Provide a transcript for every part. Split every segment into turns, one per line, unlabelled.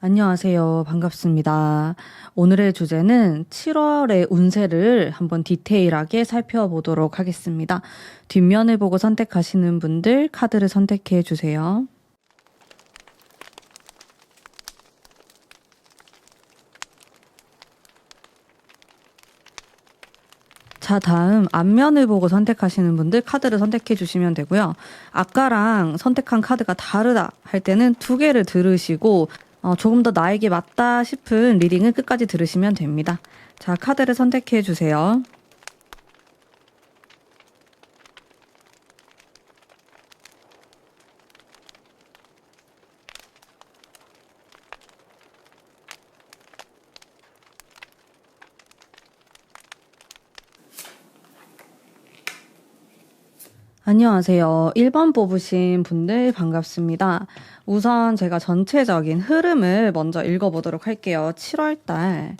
안녕하세요. 반갑습니다. 오늘의 주제는 7월의 운세를 한번 디테일하게 살펴보도록 하겠습니다. 뒷면을 보고 선택하시는 분들 카드를 선택해 주세요. 자, 다음 앞면을 보고 선택하시는 분들 카드를 선택해 주시면 되고요. 아까랑 선택한 카드가 다르다 할 때는 두 개를 들으시고 조금 더 나에게 맞다 싶은 리딩을 끝까지 들으시면 됩니다. 자, 카드를 선택해 주세요. 안녕하세요. 1번 뽑으신 분들 반갑습니다. 우선 제가 전체적인 흐름을 먼저 읽어보도록 할게요. 7월달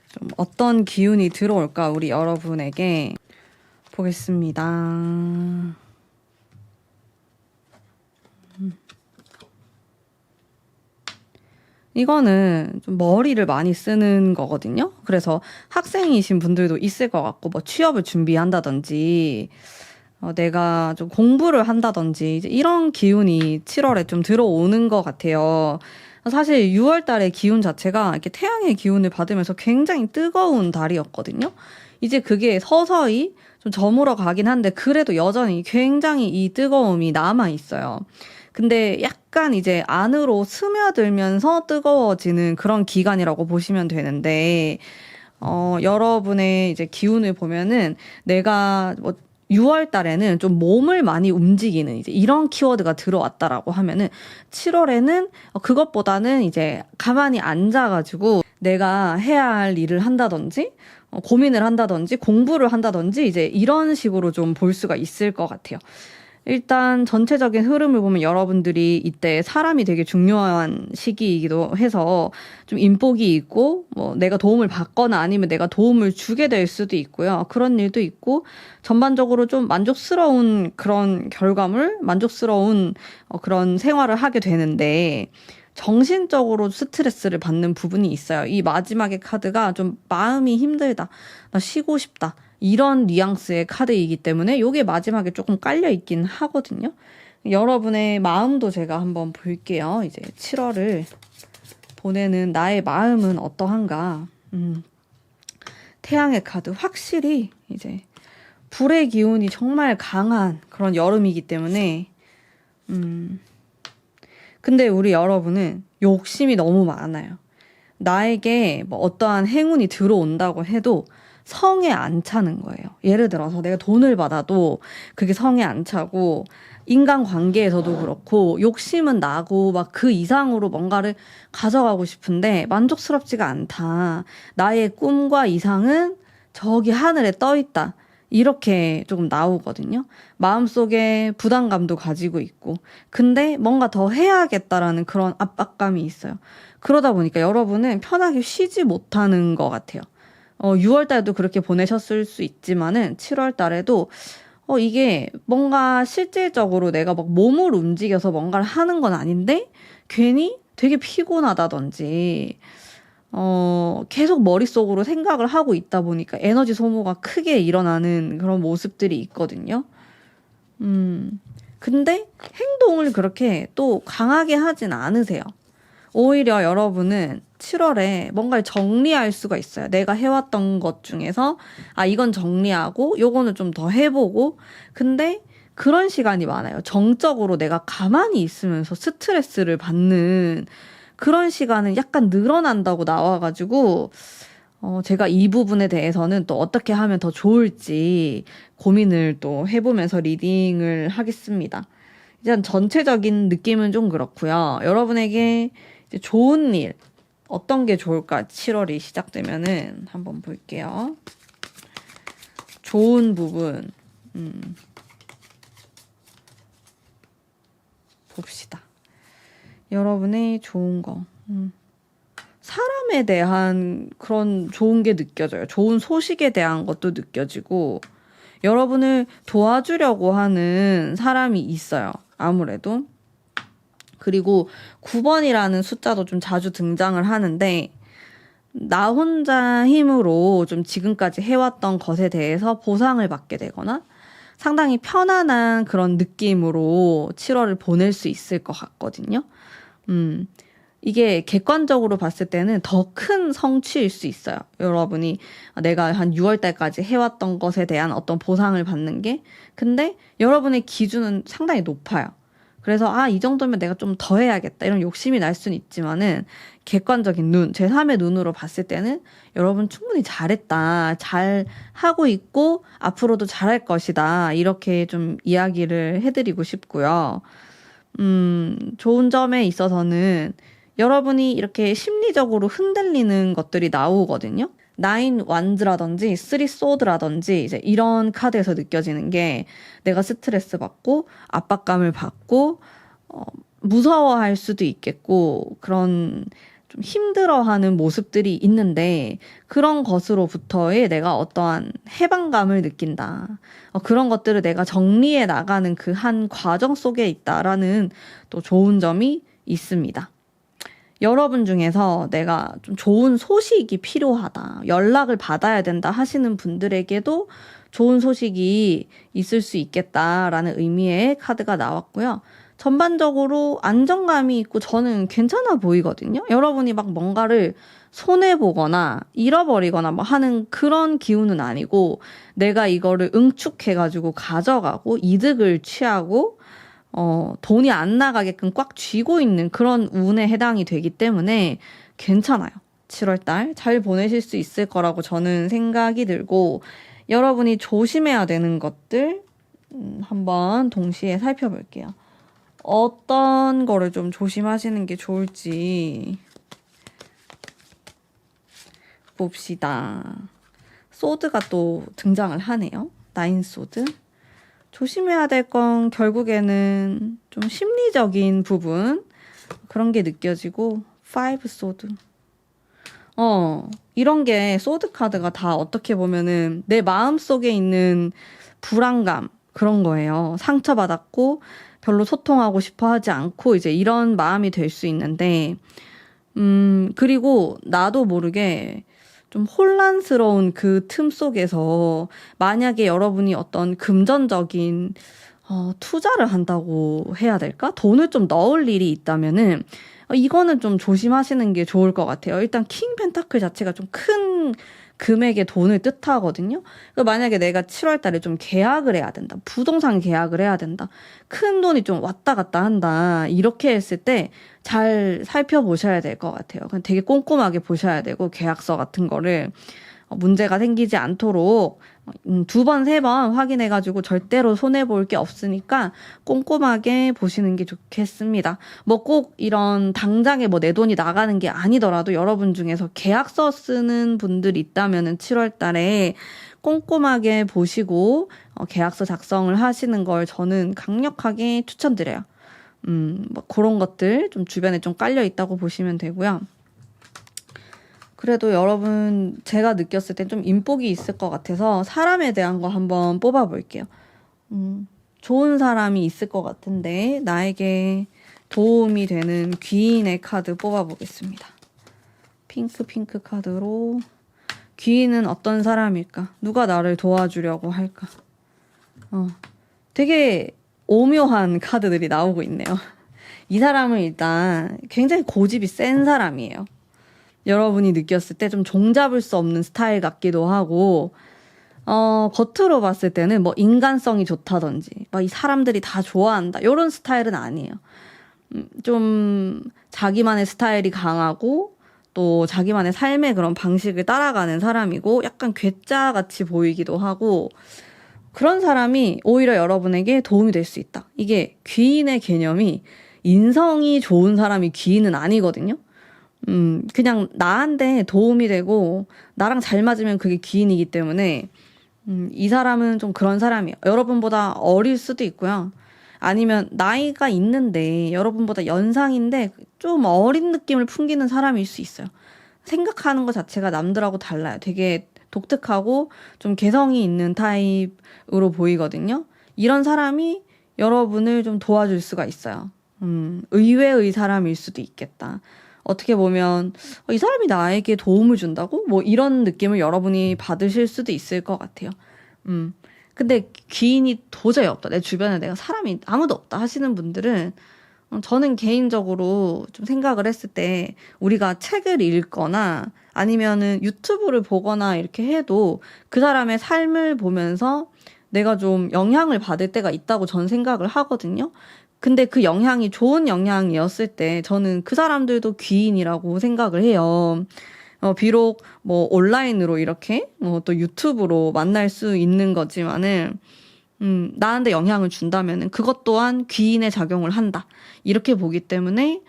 좀 어떤 기운이 들어올까 우리 여러분에게 보겠습니다. 이거는 좀 머리를 많이 쓰는 거거든요. 그래서 학생이신 분들도 있을 것 같고 뭐 취업을 준비한다든지 내가 좀 공부를 한다든지 이제 이런 기운이 7월에 좀 들어오는 것 같아요. 사실 6월 달의 기운 자체가 이렇게 태양의 기운을 받으면서 굉장히 뜨거운 달이었거든요. 이제 그게 서서히 좀 저물어 가긴 한데 그래도 여전히 굉장히 이 뜨거움이 남아 있어요. 근데 약간 이제 안으로 스며들면서 뜨거워지는 그런 기간이라고 보시면 되는데, 여러분의 이제 기운을 보면은 내가 뭐 6월 달에는 좀 몸을 많이 움직이는 이제 이런 키워드가 들어왔다라고 하면은 7월에는 그것보다는 이제 가만히 앉아가지고 내가 해야 할 일을 한다든지 고민을 한다든지 공부를 한다든지 이제 이런 식으로 좀 볼 수가 있을 것 같아요. 일단 전체적인 흐름을 보면 여러분들이 이때 사람이 되게 중요한 시기이기도 해서 좀 인복이 있고 뭐 내가 도움을 받거나 아니면 내가 도움을 주게 될 수도 있고요. 그런 일도 있고 전반적으로 좀 만족스러운 그런 결과물, 만족스러운 그런 생활을 하게 되는데 정신적으로 스트레스를 받는 부분이 있어요. 이 마지막의 카드가 좀 마음이 힘들다. 나 쉬고 싶다. 이런 뉘앙스의 카드이기 때문에 이게 마지막에 조금 깔려 있긴 하거든요. 여러분의 마음도 제가 한번 볼게요. 이제 7월을 보내는 나의 마음은 어떠한가. 태양의 카드 확실히 이제 불의 기운이 정말 강한 그런 여름이기 때문에 근데 우리 여러분은 욕심이 너무 많아요. 나에게 뭐 어떠한 행운이 들어온다고 해도 성에 안 차는 거예요. 예를 들어서 내가 돈을 받아도 그게 성에 안 차고 인간관계에서도 그렇고 욕심은 나고 막 그 이상으로 뭔가를 가져가고 싶은데 만족스럽지가 않다. 나의 꿈과 이상은 저기 하늘에 떠 있다. 이렇게 조금 나오거든요. 마음속에 부담감도 가지고 있고. 근데 뭔가 더 해야겠다라는 그런 압박감이 있어요. 그러다 보니까 여러분은 편하게 쉬지 못하는 것 같아요. 6월 달도 그렇게 보내셨을 수 있지만은 7월 달에도 이게 뭔가 실질적으로 내가 막 몸을 움직여서 뭔가를 하는 건 아닌데 괜히 되게 피곤하다든지 계속 머릿속으로 생각을 하고 있다 보니까 에너지 소모가 크게 일어나는 그런 모습들이 있거든요. 근데 행동을 그렇게 또 강하게 하진 않으세요. 오히려 여러분은 7월에 뭔가를 정리할 수가 있어요. 내가 해왔던 것 중에서, 이건 정리하고, 요거는 좀 더 해보고. 근데 그런 시간이 많아요. 정적으로 내가 가만히 있으면서 스트레스를 받는 그런 시간은 약간 늘어난다고 나와가지고, 제가 이 부분에 대해서는 또 어떻게 하면 더 좋을지 고민을 또 해보면서 리딩을 하겠습니다. 일단 전체적인 느낌은 좀 그렇고요. 여러분에게 이제 좋은 일, 어떤 게 좋을까? 7월이 시작되면은 한번 볼게요. 좋은 부분, 봅시다. 여러분의 좋은 거. 사람에 대한 그런 좋은 게 느껴져요. 좋은 소식에 대한 것도 느껴지고, 여러분을 도와주려고 하는 사람이 있어요. 아무래도. 그리고 9번이라는 숫자도 좀 자주 등장을 하는데 나 혼자 힘으로 좀 지금까지 해왔던 것에 대해서 보상을 받게 되거나 상당히 편안한 그런 느낌으로 7월을 보낼 수 있을 것 같거든요. 이게 객관적으로 봤을 때는 더 큰 성취일 수 있어요. 여러분이 내가 한 6월 달까지 해왔던 것에 대한 어떤 보상을 받는 게. 근데 여러분의 기준은 상당히 높아요. 그래서 이 정도면 내가 좀 더 해야겠다 이런 욕심이 날 수는 있지만은 객관적인 눈, 제3의 눈으로 봤을 때는 여러분 충분히 잘했다, 잘 하고 있고 앞으로도 잘할 것이다 이렇게 좀 이야기를 해드리고 싶고요. 좋은 점에 있어서는 여러분이 이렇게 심리적으로 흔들리는 것들이 나오거든요. 9 완즈라든지 3 소드라든지 이제 이런 카드에서 느껴지는 게 내가 스트레스 받고 압박감을 받고 무서워할 수도 있겠고 그런 좀 힘들어하는 모습들이 있는데 그런 것으로부터의 내가 어떠한 해방감을 느낀다. 그런 것들을 내가 정리해 나가는 그 한 과정 속에 있다라는 또 좋은 점이 있습니다. 여러분 중에서 내가 좀 좋은 소식이 필요하다, 연락을 받아야 된다 하시는 분들에게도 좋은 소식이 있을 수 있겠다라는 의미의 카드가 나왔고요. 전반적으로 안정감이 있고 저는 괜찮아 보이거든요. 여러분이 막 뭔가를 손해보거나 잃어버리거나 뭐 하는 그런 기운은 아니고 내가 이거를 응축해가지고 가져가고 이득을 취하고 돈이 안 나가게끔 꽉 쥐고 있는 그런 운에 해당이 되기 때문에 괜찮아요. 7월달 잘 보내실 수 있을 거라고 저는 생각이 들고 여러분이 조심해야 되는 것들 한번 동시에 살펴볼게요. 어떤 거를 좀 조심하시는 게 좋을지 봅시다. 소드가 또 등장을 하네요. 9 소드. 조심해야 될 건 결국에는 좀 심리적인 부분 그런 게 느껴지고 5 소드. 이런 게 소드 카드가 다 어떻게 보면은 내 마음속에 있는 불안감 그런 거예요. 상처받았고 별로 소통하고 싶어 하지 않고 이제 이런 마음이 될 수 있는데 그리고 나도 모르게 좀 혼란스러운 그 틈 속에서 만약에 여러분이 어떤 금전적인 투자를 한다고 해야 될까? 돈을 좀 넣을 일이 있다면은 이거는 좀 조심하시는 게 좋을 것 같아요. 일단 킹 펜타클 자체가 좀 큰 금액의 돈을 뜻하거든요. 만약에 내가 7월 달에 좀 계약을 해야 된다. 부동산 계약을 해야 된다. 큰 돈이 좀 왔다 갔다 한다. 이렇게 했을 때 잘 살펴보셔야 될 것 같아요. 그냥 되게 꼼꼼하게 보셔야 되고 계약서 같은 거를 문제가 생기지 않도록 2번, 3번 확인해가지고 절대로 손해볼 게 없으니까 꼼꼼하게 보시는 게 좋겠습니다. 뭐 꼭 이런 당장에 뭐 내 돈이 나가는 게 아니더라도 여러분 중에서 계약서 쓰는 분들이 있다면은 7월 달에 꼼꼼하게 보시고 계약서 작성을 하시는 걸 저는 강력하게 추천드려요. 뭐 그런 것들 좀 주변에 좀 깔려 있다고 보시면 되고요. 그래도 여러분 제가 느꼈을 땐 좀 인복이 있을 것 같아서 사람에 대한 거 한번 뽑아볼게요. 좋은 사람이 있을 것 같은데 나에게 도움이 되는 귀인의 카드 뽑아보겠습니다. 핑크 카드로 귀인은 어떤 사람일까? 누가 나를 도와주려고 할까? 되게 오묘한 카드들이 나오고 있네요. 이 사람은 일단 굉장히 고집이 센 사람이에요. 여러분이 느꼈을 때 좀 종잡을 수 없는 스타일 같기도 하고 겉으로 봤을 때는 뭐 인간성이 좋다든지 막 이 사람들이 다 좋아한다 이런 스타일은 아니에요. 좀 자기만의 스타일이 강하고 또 자기만의 삶의 그런 방식을 따라가는 사람이고 약간 괴짜같이 보이기도 하고 그런 사람이 오히려 여러분에게 도움이 될 수 있다. 이게 귀인의 개념이 인성이 좋은 사람이 귀인은 아니거든요. 그냥 나한테 도움이 되고 나랑 잘 맞으면 그게 귀인이기 때문에 이 사람은 좀 그런 사람이에요. 여러분보다 어릴 수도 있고요. 아니면 나이가 있는데 여러분보다 연상인데 좀 어린 느낌을 풍기는 사람일 수 있어요. 생각하는 것 자체가 남들하고 달라요. 되게 독특하고 좀 개성이 있는 타입으로 보이거든요. 이런 사람이 여러분을 좀 도와줄 수가 있어요. 의외의 사람일 수도 있겠다. 어떻게 보면 이 사람이 나에게 도움을 준다고? 뭐 이런 느낌을 여러분이 받으실 수도 있을 것 같아요. 근데 귀인이 도저히 없다. 내 주변에 내가 사람이 아무도 없다 하시는 분들은 저는 개인적으로 좀 생각을 했을 때 우리가 책을 읽거나 아니면은 유튜브를 보거나 이렇게 해도 그 사람의 삶을 보면서 내가 좀 영향을 받을 때가 있다고 전 생각을 하거든요. 근데 그 영향이 좋은 영향이었을 때 저는 그 사람들도 귀인이라고 생각을 해요. 비록 뭐 온라인으로 이렇게 또 유튜브로 만날 수 있는 거지만은 나한테 영향을 준다면은 그것 또한 귀인의 작용을 한다. 이렇게 보기 때문에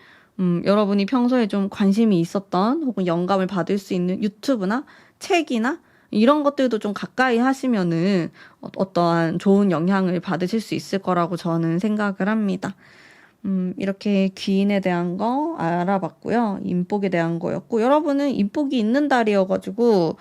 여러분이 평소에 좀 관심이 있었던 혹은 영감을 받을 수 있는 유튜브나 책이나 이런 것들도 좀 가까이 하시면은 어떠한 좋은 영향을 받으실 수 있을 거라고 저는 생각을 합니다. 이렇게 귀인에 대한 거 알아봤고요. 인복에 대한 거였고, 여러분은 인복이 있는 달이어가지고,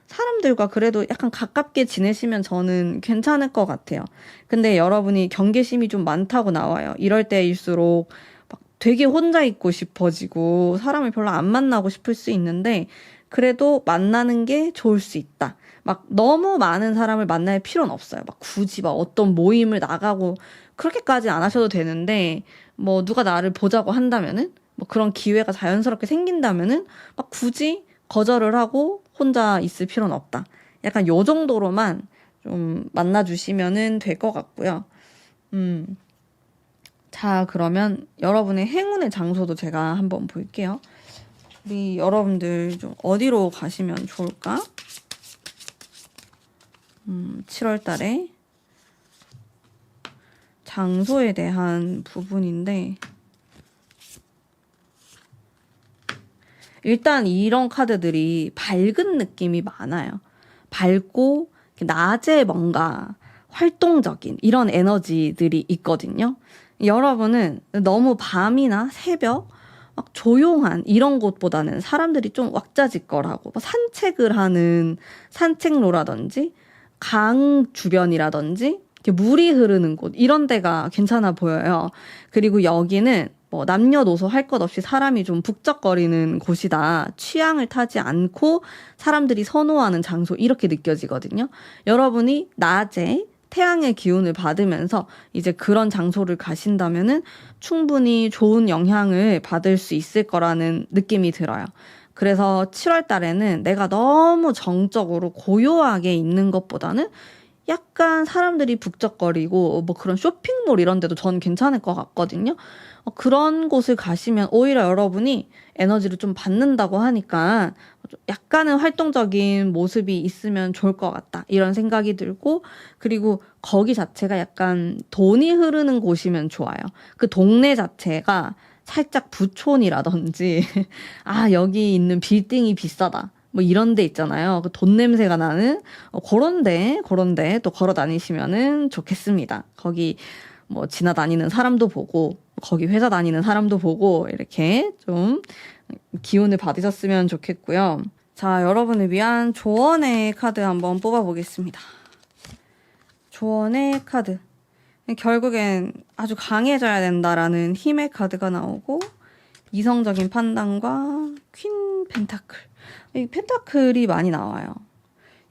사람들과 그래도 약간 가깝게 지내시면 저는 괜찮을 것 같아요. 근데 여러분이 경계심이 좀 많다고 나와요. 이럴 때일수록 막 되게 혼자 있고 싶어지고, 사람을 별로 안 만나고 싶을 수 있는데, 그래도 만나는 게 좋을 수 있다. 막 너무 많은 사람을 만날 필요는 없어요. 막 굳이 막 어떤 모임을 나가고 그렇게까지 안 하셔도 되는데 뭐 누가 나를 보자고 한다면은 뭐 그런 기회가 자연스럽게 생긴다면은 막 굳이 거절을 하고 혼자 있을 필요는 없다. 약간 요 정도로만 좀 만나주시면은 될 것 같고요. 자, 그러면 여러분의 행운의 장소도 제가 한번 볼게요. 우리 여러분들 좀 어디로 가시면 좋을까? 7월 달에 장소에 대한 부분인데 일단 이런 카드들이 밝은 느낌이 많아요. 밝고 낮에 뭔가 활동적인 이런 에너지들이 있거든요. 여러분은 너무 밤이나 새벽 막 조용한 이런 곳보다는 사람들이 좀 왁자지껄하고 산책을 하는 산책로라든지 강 주변이라든지 이렇게 물이 흐르는 곳 이런 데가 괜찮아 보여요. 그리고 여기는 뭐 남녀노소 할 것 없이 사람이 좀 북적거리는 곳이다. 취향을 타지 않고 사람들이 선호하는 장소 이렇게 느껴지거든요. 여러분이 낮에 태양의 기운을 받으면서 이제 그런 장소를 가신다면은 충분히 좋은 영향을 받을 수 있을 거라는 느낌이 들어요. 그래서 7월 달에는 내가 너무 정적으로 고요하게 있는 것보다는 약간 사람들이 북적거리고 뭐 그런 쇼핑몰 이런 데도 전 괜찮을 것 같거든요. 그런 곳을 가시면 오히려 여러분이 에너지를 좀 받는다고 하니까 약간은 활동적인 모습이 있으면 좋을 것 같다. 이런 생각이 들고 그리고 거기 자체가 약간 돈이 흐르는 곳이면 좋아요. 그 동네 자체가 살짝 부촌이라든지 아 여기 있는 빌딩이 비싸다. 뭐 이런 데 있잖아요. 그 돈 냄새가 나는 그런데 또 걸어 다니시면은 좋겠습니다. 거기 뭐 지나다니는 사람도 보고 거기 회사 다니는 사람도 보고 이렇게 좀 기운을 받으셨으면 좋겠고요. 자, 여러분을 위한 조언의 카드 한번 뽑아보겠습니다. 조언의 카드. 결국엔 아주 강해져야 된다라는 힘의 카드가 나오고 이성적인 판단과 퀸 펜타클. 이 펜타클이 많이 나와요.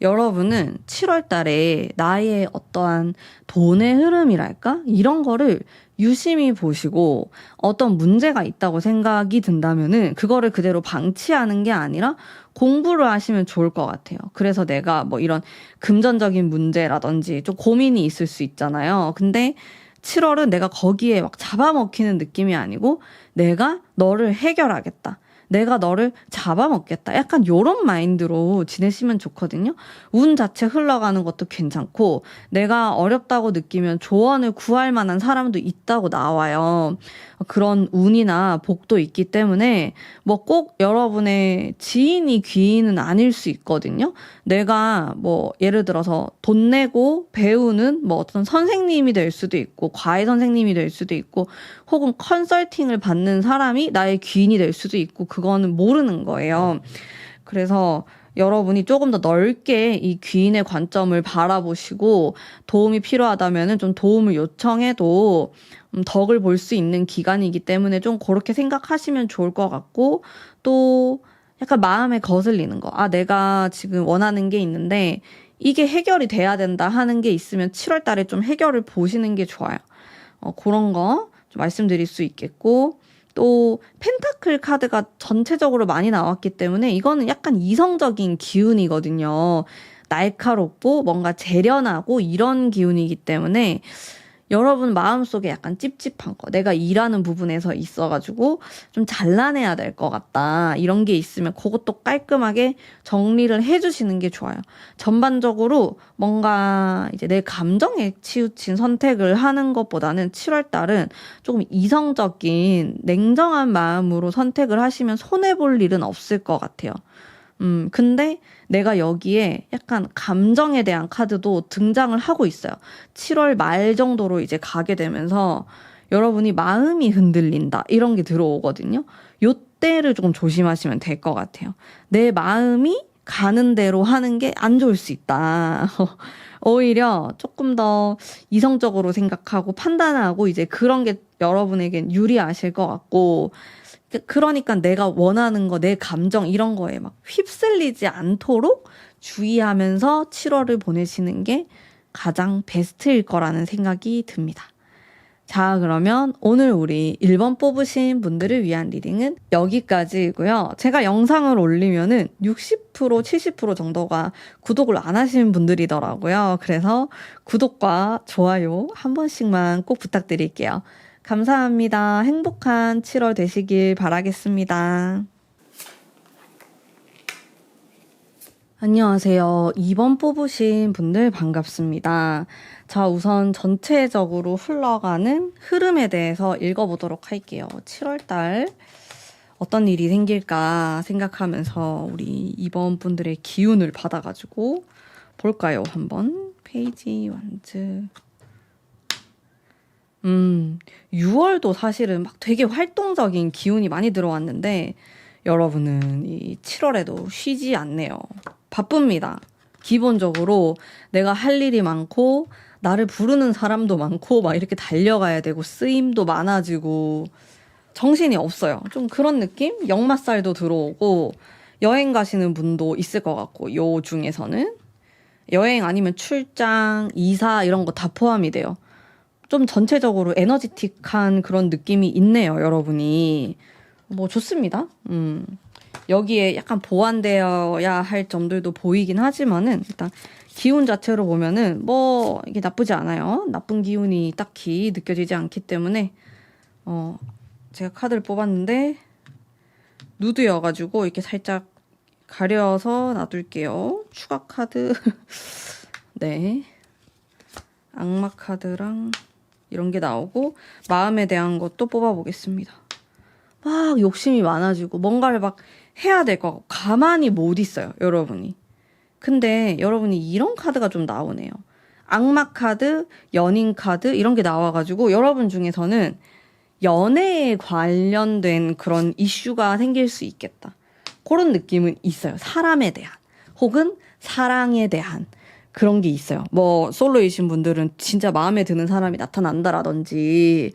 여러분은 7월 달에 나의 어떠한 돈의 흐름이랄까? 이런 거를 유심히 보시고 어떤 문제가 있다고 생각이 든다면은 그거를 그대로 방치하는 게 아니라 공부를 하시면 좋을 것 같아요. 그래서 내가 뭐 이런 금전적인 문제라든지 좀 고민이 있을 수 있잖아요. 근데 7월은 내가 거기에 막 잡아먹히는 느낌이 아니고 내가 너를 해결하겠다. 내가 너를 잡아먹겠다. 약간 요런 마인드로 지내시면 좋거든요. 운 자체 흘러가는 것도 괜찮고 내가 어렵다고 느끼면 조언을 구할 만한 사람도 있다고 나와요. 그런 운이나 복도 있기 때문에 뭐 꼭 여러분의 지인이 귀인은 아닐 수 있거든요. 내가 뭐 예를 들어서 돈 내고 배우는 뭐 어떤 선생님이 될 수도 있고 과외 선생님이 될 수도 있고 혹은 컨설팅을 받는 사람이 나의 귀인이 될 수도 있고 그거는 모르는 거예요. 그래서 여러분이 조금 더 넓게 이 귀인의 관점을 바라보시고 도움이 필요하다면은 좀 도움을 요청해도 덕을 볼 수 있는 기간이기 때문에 좀 그렇게 생각하시면 좋을 것 같고, 또 약간 마음에 거슬리는 거. 아, 내가 지금 원하는 게 있는데 이게 해결이 돼야 된다 하는 게 있으면 7월 달에 좀 해결을 보시는 게 좋아요. 그런 거 좀 말씀드릴 수 있겠고, 또 펜타클 카드가 전체적으로 많이 나왔기 때문에 이거는 약간 이성적인 기운이거든요. 날카롭고 뭔가 재련하고 이런 기운이기 때문에 여러분 마음속에 약간 찝찝한 거, 내가 일하는 부분에서 있어가지고 좀 잘라내야 될 것 같다, 이런 게 있으면 그것도 깔끔하게 정리를 해주시는 게 좋아요. 전반적으로 뭔가 이제 내 감정에 치우친 선택을 하는 것보다는 7월 달은 조금 이성적인 냉정한 마음으로 선택을 하시면 손해볼 일은 없을 것 같아요. 근데 내가 여기에 약간 감정에 대한 카드도 등장을 하고 있어요. 7월 말 정도로 이제 가게 되면서 여러분이 마음이 흔들린다, 이런 게 들어오거든요. 요때를 조금 조심하시면 될 것 같아요. 내 마음이 가는 대로 하는 게 안 좋을 수 있다. 오히려 조금 더 이성적으로 생각하고 판단하고 이제 그런 게 여러분에겐 유리하실 것 같고, 그러니까 내가 원하는 거, 내 감정 이런 거에 막 휩쓸리지 않도록 주의하면서 7월을 보내시는 게 가장 베스트일 거라는 생각이 듭니다. 자, 그러면 오늘 우리 1번 뽑으신 분들을 위한 리딩은 여기까지이고요. 제가 영상을 올리면은 60%, 70% 정도가 구독을 안 하시는 분들이더라고요. 그래서 구독과 좋아요 한 번씩만 꼭 부탁드릴게요. 감사합니다. 행복한 7월 되시길 바라겠습니다. 안녕하세요. 2번 뽑으신 분들 반갑습니다. 자, 우선 전체적으로 흘러가는 흐름에 대해서 읽어보도록 할게요. 7월달 어떤 일이 생길까 생각하면서 우리 2번 분들의 기운을 받아가지고 볼까요? 한번 페이지 완즈. 6월도 사실은 막 되게 활동적인 기운이 많이 들어왔는데 여러분은 이 7월에도 쉬지 않네요. 바쁩니다. 기본적으로 내가 할 일이 많고 나를 부르는 사람도 많고 막 이렇게 달려가야 되고 쓰임도 많아지고 정신이 없어요. 좀 그런 느낌? 역마살도 들어오고 여행 가시는 분도 있을 것 같고, 요 중에서는 여행 아니면 출장, 이사 이런 거 다 포함이 돼요. 좀 전체적으로 에너지틱한 그런 느낌이 있네요, 여러분이. 뭐 좋습니다. 여기에 약간 보완되어야 할 점들도 보이긴 하지만은 일단 기운 자체로 보면은 뭐 이게 나쁘지 않아요. 나쁜 기운이 딱히 느껴지지 않기 때문에 제가 카드를 뽑았는데 누드여가지고 이렇게 살짝 가려서 놔둘게요. 추가 카드 네, 악마 카드랑 이런 게 나오고 마음에 대한 것도 뽑아보겠습니다. 막 욕심이 많아지고 뭔가를 막 해야 될 것 같고 가만히 못 있어요, 여러분이. 근데 여러분이 이런 카드가 좀 나오네요. 악마 카드, 연인 카드 이런 게 나와가지고 여러분 중에서는 연애에 관련된 그런 이슈가 생길 수 있겠다, 그런 느낌은 있어요. 사람에 대한 혹은 사랑에 대한 그런 게 있어요. 뭐 솔로이신 분들은 진짜 마음에 드는 사람이 나타난다라든지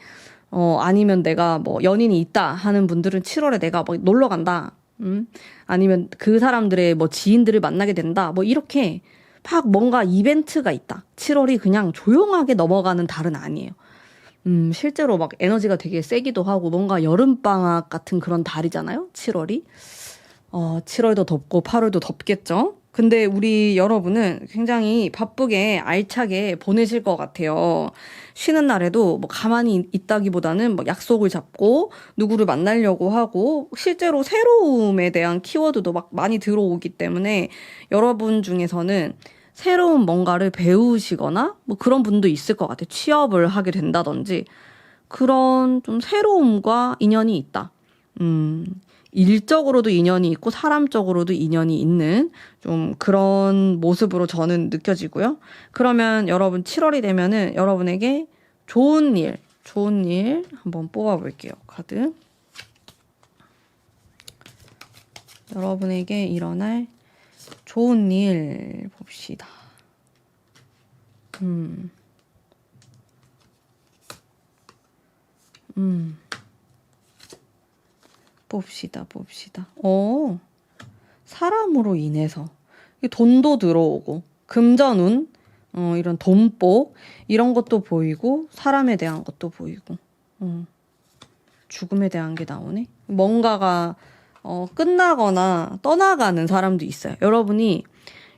아니면 내가 뭐 연인이 있다 하는 분들은 7월에 내가 뭐 놀러 간다, 아니면 그 사람들의 뭐 지인들을 만나게 된다, 뭐 이렇게 막 뭔가 이벤트가 있다. 7월이 그냥 조용하게 넘어가는 달은 아니에요. 실제로 막 에너지가 되게 세기도 하고 뭔가 여름방학 같은 그런 달이잖아요, 7월이. 7월도 덥고 8월도 덥겠죠? 근데 우리 여러분은 굉장히 바쁘게 알차게 보내실 것 같아요. 쉬는 날에도 뭐 가만히 있다기보다는 뭐 약속을 잡고 누구를 만나려고 하고 실제로 새로움에 대한 키워드도 막 많이 들어오기 때문에 여러분 중에서는 새로운 뭔가를 배우시거나 뭐 그런 분도 있을 것 같아요. 취업을 하게 된다든지 그런 좀 새로움과 인연이 있다. 일적으로도 인연이 있고 사람적으로도 인연이 있는 좀 그런 모습으로 저는 느껴지고요. 그러면 여러분 7월이 되면은 여러분에게 좋은 일 한번 뽑아볼게요. 카드. 여러분에게 일어날 좋은 일 봅시다. 봅시다. 사람으로 인해서 돈도 들어오고 금전운, 이런 돈복 이런 것도 보이고 사람에 대한 것도 보이고 죽음에 대한 게 나오네. 뭔가가 끝나거나 떠나가는 사람도 있어요. 여러분이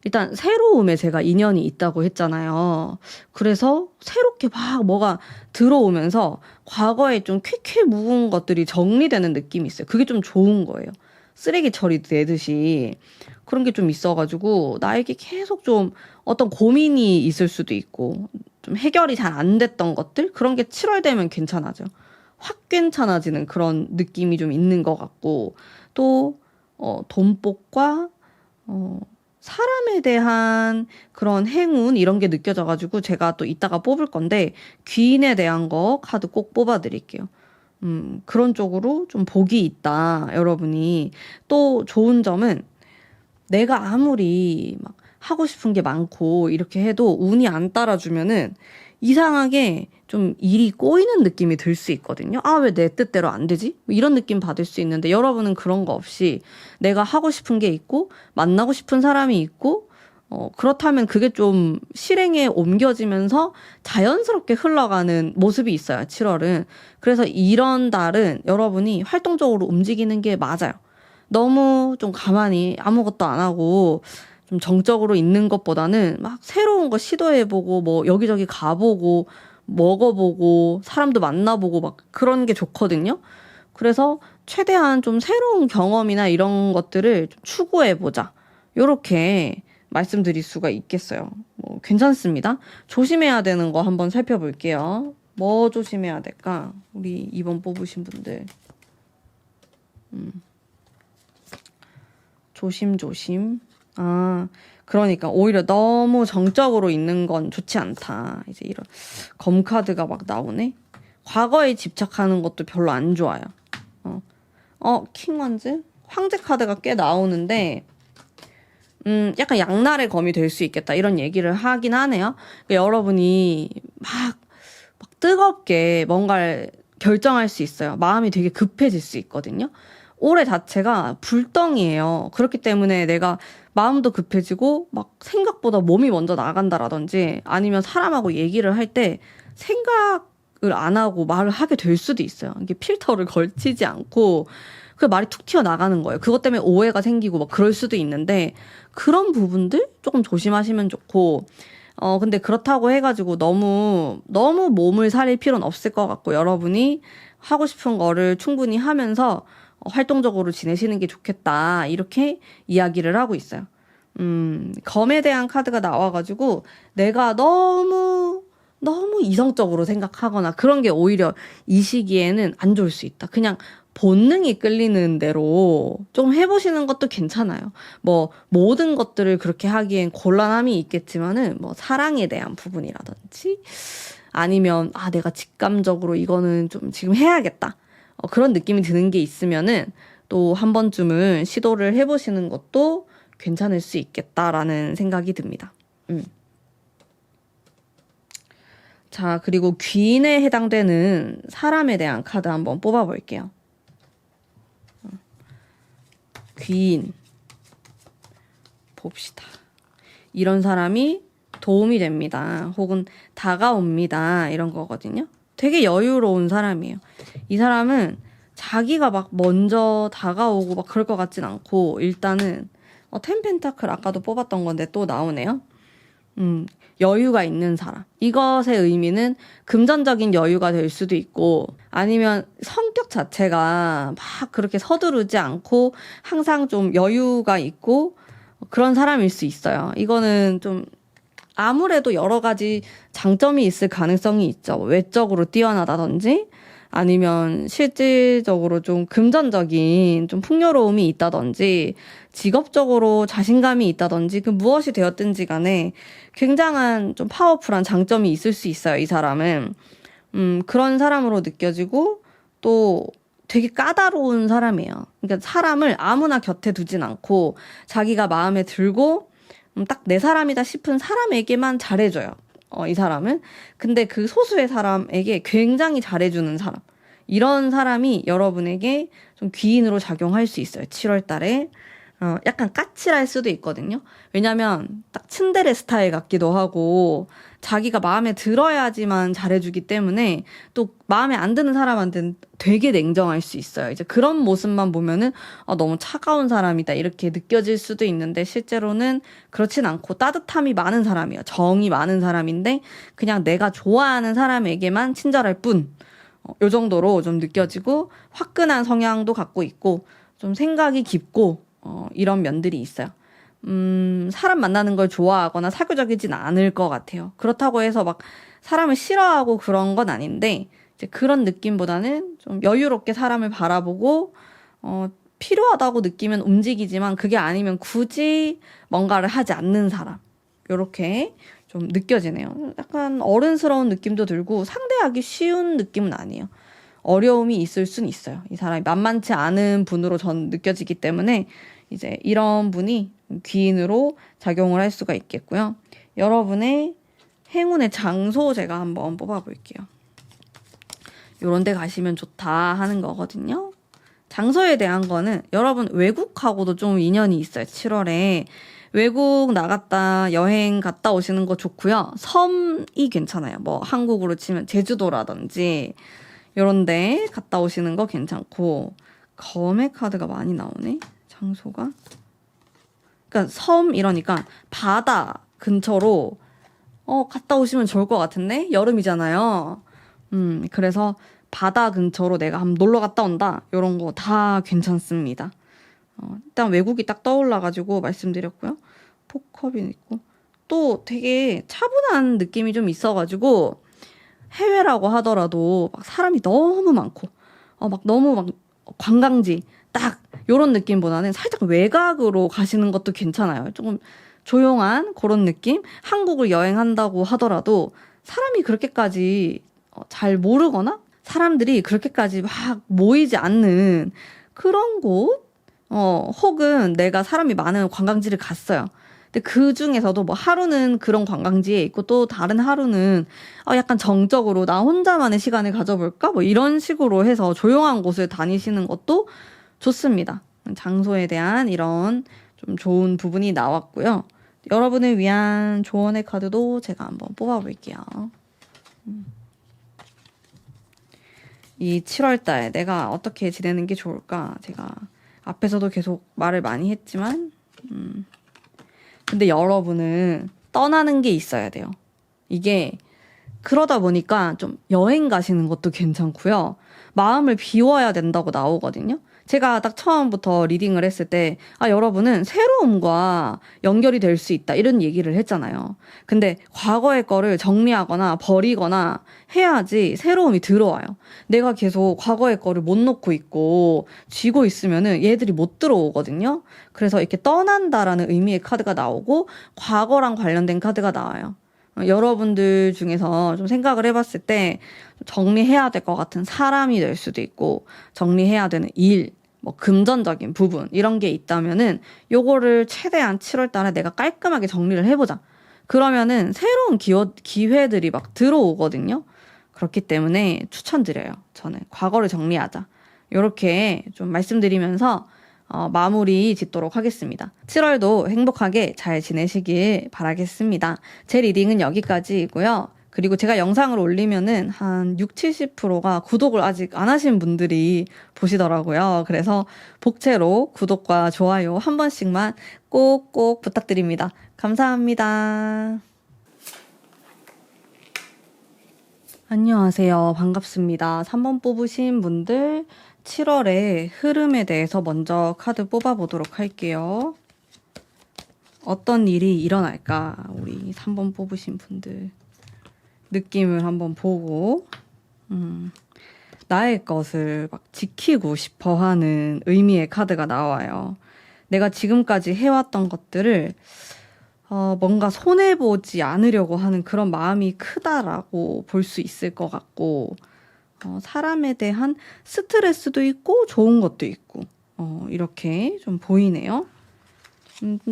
일단 새로움에 제가 인연이 있다고 했잖아요. 그래서 새롭게 막 뭐가 들어오면서 과거에 좀 퀴퀴 묵은 것들이 정리되는 느낌이 있어요. 그게 좀 좋은 거예요. 쓰레기 처리되듯이 그런 게 좀 있어가지고 나에게 계속 좀 어떤 고민이 있을 수도 있고 좀 해결이 잘 안 됐던 것들 그런 게 7월 되면 괜찮아져. 확 괜찮아지는 그런 느낌이 좀 있는 것 같고 또 돈복과 사람에 대한 그런 행운 이런 게 느껴져가지고 제가 또 이따가 뽑을 건데 귀인에 대한 거 카드 꼭 뽑아드릴게요. 그런 쪽으로 좀 복이 있다, 여러분이. 또 좋은 점은 내가 아무리 막 하고 싶은 게 많고 이렇게 해도 운이 안 따라주면은 이상하게 좀 일이 꼬이는 느낌이 들 수 있거든요. 아, 왜 내 뜻대로 안 되지? 뭐 이런 느낌 받을 수 있는데 여러분은 그런 거 없이 내가 하고 싶은 게 있고 만나고 싶은 사람이 있고 그렇다면 그게 좀 실행에 옮겨지면서 자연스럽게 흘러가는 모습이 있어요, 7월은. 그래서 이런 달은 여러분이 활동적으로 움직이는 게 맞아요. 너무 좀 가만히 아무것도 안 하고 좀 정적으로 있는 것보다는 막 새로운 거 시도해보고 뭐 여기저기 가보고 먹어보고 사람도 만나보고 막 그런 게 좋거든요. 그래서 최대한 좀 새로운 경험이나 이런 것들을 좀 추구해보자. 요렇게 말씀드릴 수가 있겠어요. 뭐 괜찮습니다. 조심해야 되는 거 한번 살펴볼게요. 뭐 조심해야 될까? 우리 2번 뽑으신 분들. 조심. 그러니까 오히려 너무 정적으로 있는 건 좋지 않다. 이제 이런 검카드가 막 나오네. 과거에 집착하는 것도 별로 안 좋아요. 킹원즈? 황제 카드가 꽤 나오는데 약간 양날의 검이 될 수 있겠다. 이런 얘기를 하긴 하네요. 그러니까 여러분이 막 뜨겁게 뭔가를 결정할 수 있어요. 마음이 되게 급해질 수 있거든요. 올해 자체가 불덩이에요. 그렇기 때문에 내가 마음도 급해지고 막 생각보다 몸이 먼저 나간다라든지 아니면 사람하고 얘기를 할 때 생각을 안 하고 말을 하게 될 수도 있어요. 이게 필터를 걸치지 않고 그 말이 툭 튀어나가는 거예요. 그것 때문에 오해가 생기고 막 그럴 수도 있는데 그런 부분들 조금 조심하시면 좋고 근데 그렇다고 해가지고 너무 몸을 사릴 필요는 없을 것 같고 여러분이 하고 싶은 거를 충분히 하면서 활동적으로 지내시는 게 좋겠다. 이렇게 이야기를 하고 있어요. 검에 대한 카드가 나와가지고 내가 너무 이성적으로 생각하거나 그런 게 오히려 이 시기에는 안 좋을 수 있다. 그냥 본능이 끌리는 대로 좀 해보시는 것도 괜찮아요. 뭐 모든 것들을 그렇게 하기엔 곤란함이 있겠지만은 뭐 사랑에 대한 부분이라든지 아니면 내가 직감적으로 이거는 좀 지금 해야겠다. 그런 느낌이 드는 게 있으면은 또 한 번쯤은 시도를 해보시는 것도 괜찮을 수 있겠다라는 생각이 듭니다. 자, 그리고 귀인에 해당되는 사람에 대한 카드 한번 뽑아볼게요. 귀인 봅시다. 이런 사람이 도움이 됩니다. 혹은 다가옵니다. 이런 거거든요. 되게 여유로운 사람이에요. 이 사람은 자기가 막 먼저 다가오고 막 그럴 것 같진 않고 일단은 텐 펜타클 아까도 뽑았던 건데 또 나오네요. 여유가 있는 사람. 이것의 의미는 금전적인 여유가 될 수도 있고 아니면 성격 자체가 막 그렇게 서두르지 않고 항상 좀 여유가 있고 그런 사람일 수 있어요. 이거는 좀 아무래도 여러 가지 장점이 있을 가능성이 있죠. 외적으로 뛰어나다든지 아니면 실질적으로 좀 금전적인 좀 풍요로움이 있다든지 직업적으로 자신감이 있다든지 그 무엇이 되었든지 간에 굉장한 좀 파워풀한 장점이 있을 수 있어요. 이 사람은 그런 사람으로 느껴지고 또 되게 까다로운 사람이에요. 그러니까 사람을 아무나 곁에 두진 않고 자기가 마음에 들고 딱 내 사람이다 싶은 사람에게만 잘해줘요. 이 사람은. 근데 그 소수의 사람에게 굉장히 잘해주는 사람. 이런 사람이 여러분에게 좀 귀인으로 작용할 수 있어요. 7월 달에. 약간 까칠할 수도 있거든요. 왜냐면 딱 츤데레 스타일 같기도 하고 자기가 마음에 들어야지만 잘해주기 때문에 또 마음에 안 드는 사람한테는 되게 냉정할 수 있어요. 이제 그런 모습만 보면은 너무 차가운 사람이다 이렇게 느껴질 수도 있는데 실제로는 그렇진 않고 따뜻함이 많은 사람이에요. 정이 많은 사람인데 그냥 내가 좋아하는 사람에게만 친절할 뿐. 요 정도로 좀 느껴지고 화끈한 성향도 갖고 있고 좀 생각이 깊고 이런 면들이 있어요. 사람 만나는 걸 좋아하거나 사교적이진 않을 것 같아요. 그렇다고 해서 막 사람을 싫어하고 그런 건 아닌데, 이제 그런 느낌보다는 좀 여유롭게 사람을 바라보고, 필요하다고 느끼면 움직이지만 그게 아니면 굳이 뭔가를 하지 않는 사람. 요렇게 좀 느껴지네요. 약간 어른스러운 느낌도 들고 상대하기 쉬운 느낌은 아니에요. 어려움이 있을 순 있어요. 이 사람이 만만치 않은 분으로 전 느껴지기 때문에 이제 이런 분이 귀인으로 작용을 할 수가 있겠고요. 여러분의 행운의 장소 제가 한번 뽑아볼게요. 요런 데 가시면 좋다 하는 거거든요. 장소에 대한 거는 여러분 외국하고도 좀 인연이 있어요. 7월에. 외국 나갔다 여행 갔다 오시는 거 좋고요. 섬이 괜찮아요. 뭐 한국으로 치면 제주도라든지 요런 데 갔다 오시는 거 괜찮고, 검의 카드가 많이 나오네. 장소가. 그러니까 섬 이러니까 바다 근처로 갔다 오시면 좋을 것 같은데 여름이잖아요. 그래서 바다 근처로 내가 한번 놀러 갔다 온다. 요런 거 다 괜찮습니다. 일단 외국이 딱 떠올라가지고 말씀드렸고요. 포컵이 있고 또 되게 차분한 느낌이 좀 있어가지고 해외라고 하더라도 막 사람이 너무 많고 막 너무 막 관광지 딱 요런 느낌보다는 살짝 외곽으로 가시는 것도 괜찮아요. 조금 조용한 그런 느낌? 한국을 여행한다고 하더라도 사람이 그렇게까지 잘 모르거나 사람들이 그렇게까지 막 모이지 않는 그런 곳? 혹은 내가 사람이 많은 관광지를 갔어요. 근데 그 중에서도 뭐 하루는 그런 관광지에 있고 또 다른 하루는 약간 정적으로 나 혼자만의 시간을 가져볼까? 뭐 이런 식으로 해서 조용한 곳을 다니시는 것도 좋습니다. 장소에 대한 이런 좀 좋은 부분이 나왔고요. 여러분을 위한 조언의 카드도 제가 한번 뽑아볼게요. 이 7월달 내가 어떻게 지내는 게 좋을까? 제가 앞에서도 계속 말을 많이 했지만 근데 여러분은 떠나는 게 있어야 돼요. 이게 그러다 보니까 좀 여행 가시는 것도 괜찮고요. 마음을 비워야 된다고 나오거든요. 제가 딱 처음부터 리딩을 했을 때 여러분은 새로움과 연결이 될 수 있다 이런 얘기를 했잖아요. 근데 과거의 거를 정리하거나 버리거나 해야지 새로움이 들어와요. 내가 계속 과거의 거를 못 놓고 있고 쥐고 있으면은 얘들이 못 들어오거든요. 그래서 이렇게 떠난다라는 의미의 카드가 나오고 과거랑 관련된 카드가 나와요. 여러분들 중에서 좀 생각을 해봤을 때 정리해야 될 것 같은 사람이 될 수도 있고 정리해야 되는 일, 뭐 금전적인 부분 이런 게 있다면은 요거를 최대한 7월 달에 내가 깔끔하게 정리를 해보자. 그러면은 새로운 기회들이 막 들어오거든요. 그렇기 때문에 추천드려요. 저는 과거를 정리하자. 요렇게 좀 말씀드리면서 마무리 짓도록 하겠습니다. 7월도 행복하게 잘 지내시길 바라겠습니다. 제 리딩은 여기까지이고요. 그리고 제가 영상을 올리면은 한 60~70%가 구독을 아직 안 하신 분들이 보시더라고요. 그래서 복채로 구독과 좋아요 한 번씩만 꼭꼭 부탁드립니다. 감사합니다. 안녕하세요. 반갑습니다. 3번 뽑으신 분들 7월의 흐름에 대해서 먼저 카드 뽑아보도록 할게요. 어떤 일이 일어날까? 우리 3번 뽑으신 분들 느낌을 한번 보고 나의 것을 막 지키고 싶어 하는 의미의 카드가 나와요. 내가 지금까지 해왔던 것들을 뭔가 손해보지 않으려고 하는 그런 마음이 크다라고 볼 수 있을 것 같고 사람에 대한 스트레스도 있고 좋은 것도 있고 이렇게 좀 보이네요.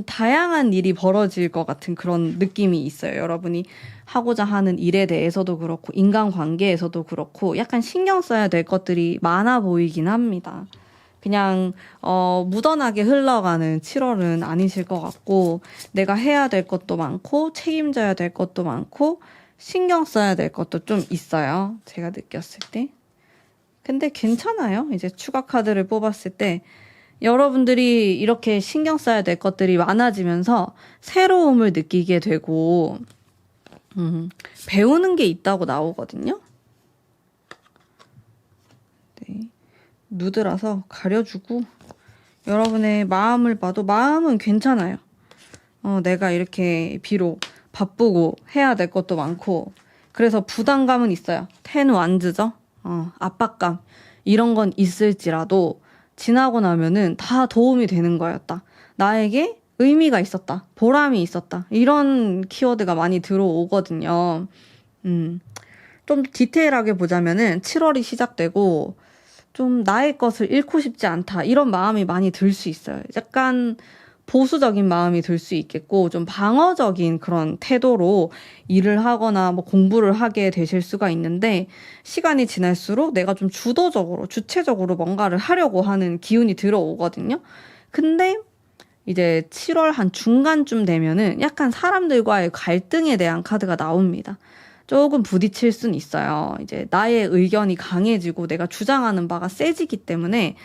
다양한 일이 벌어질 것 같은 그런 느낌이 있어요. 여러분이 하고자 하는 일에 대해서도 그렇고 인간관계에서도 그렇고 약간 신경 써야 될 것들이 많아 보이긴 합니다. 그냥 무던하게 흘러가는 7월은 아니실 것 같고 내가 해야 될 것도 많고 책임져야 될 것도 많고 신경 써야 될 것도 좀 있어요. 제가 느꼈을 때. 근데 괜찮아요. 이제 추가 카드를 뽑았을 때 여러분들이 이렇게 신경 써야 될 것들이 많아지면서 새로움을 느끼게 되고 배우는 게 있다고 나오거든요. 네. 누드라서 가려주고 여러분의 마음을 봐도 마음은 괜찮아요. 내가 이렇게 비록 바쁘고 해야 될 것도 많고 그래서 부담감은 있어요. 텐 완즈죠. 압박감 이런 건 있을지라도 지나고 나면은 다 도움이 되는 거였다. 나에게 의미가 있었다. 보람이 있었다. 이런 키워드가 많이 들어오거든요. 좀 디테일하게 보자면은 7월이 시작되고 좀 나의 것을 잃고 싶지 않다. 이런 마음이 많이 들 수 있어요. 약간 보수적인 마음이 들 수 있겠고 좀 방어적인 그런 태도로 일을 하거나 뭐 공부를 하게 되실 수가 있는데 시간이 지날수록 내가 좀 주도적으로 주체적으로 뭔가를 하려고 하는 기운이 들어오거든요. 근데 이제 7월 한 중간쯤 되면은 약간 사람들과의 갈등에 대한 카드가 나옵니다. 조금 부딪힐 순 있어요. 이제 나의 의견이 강해지고 내가 주장하는 바가 세지기 때문에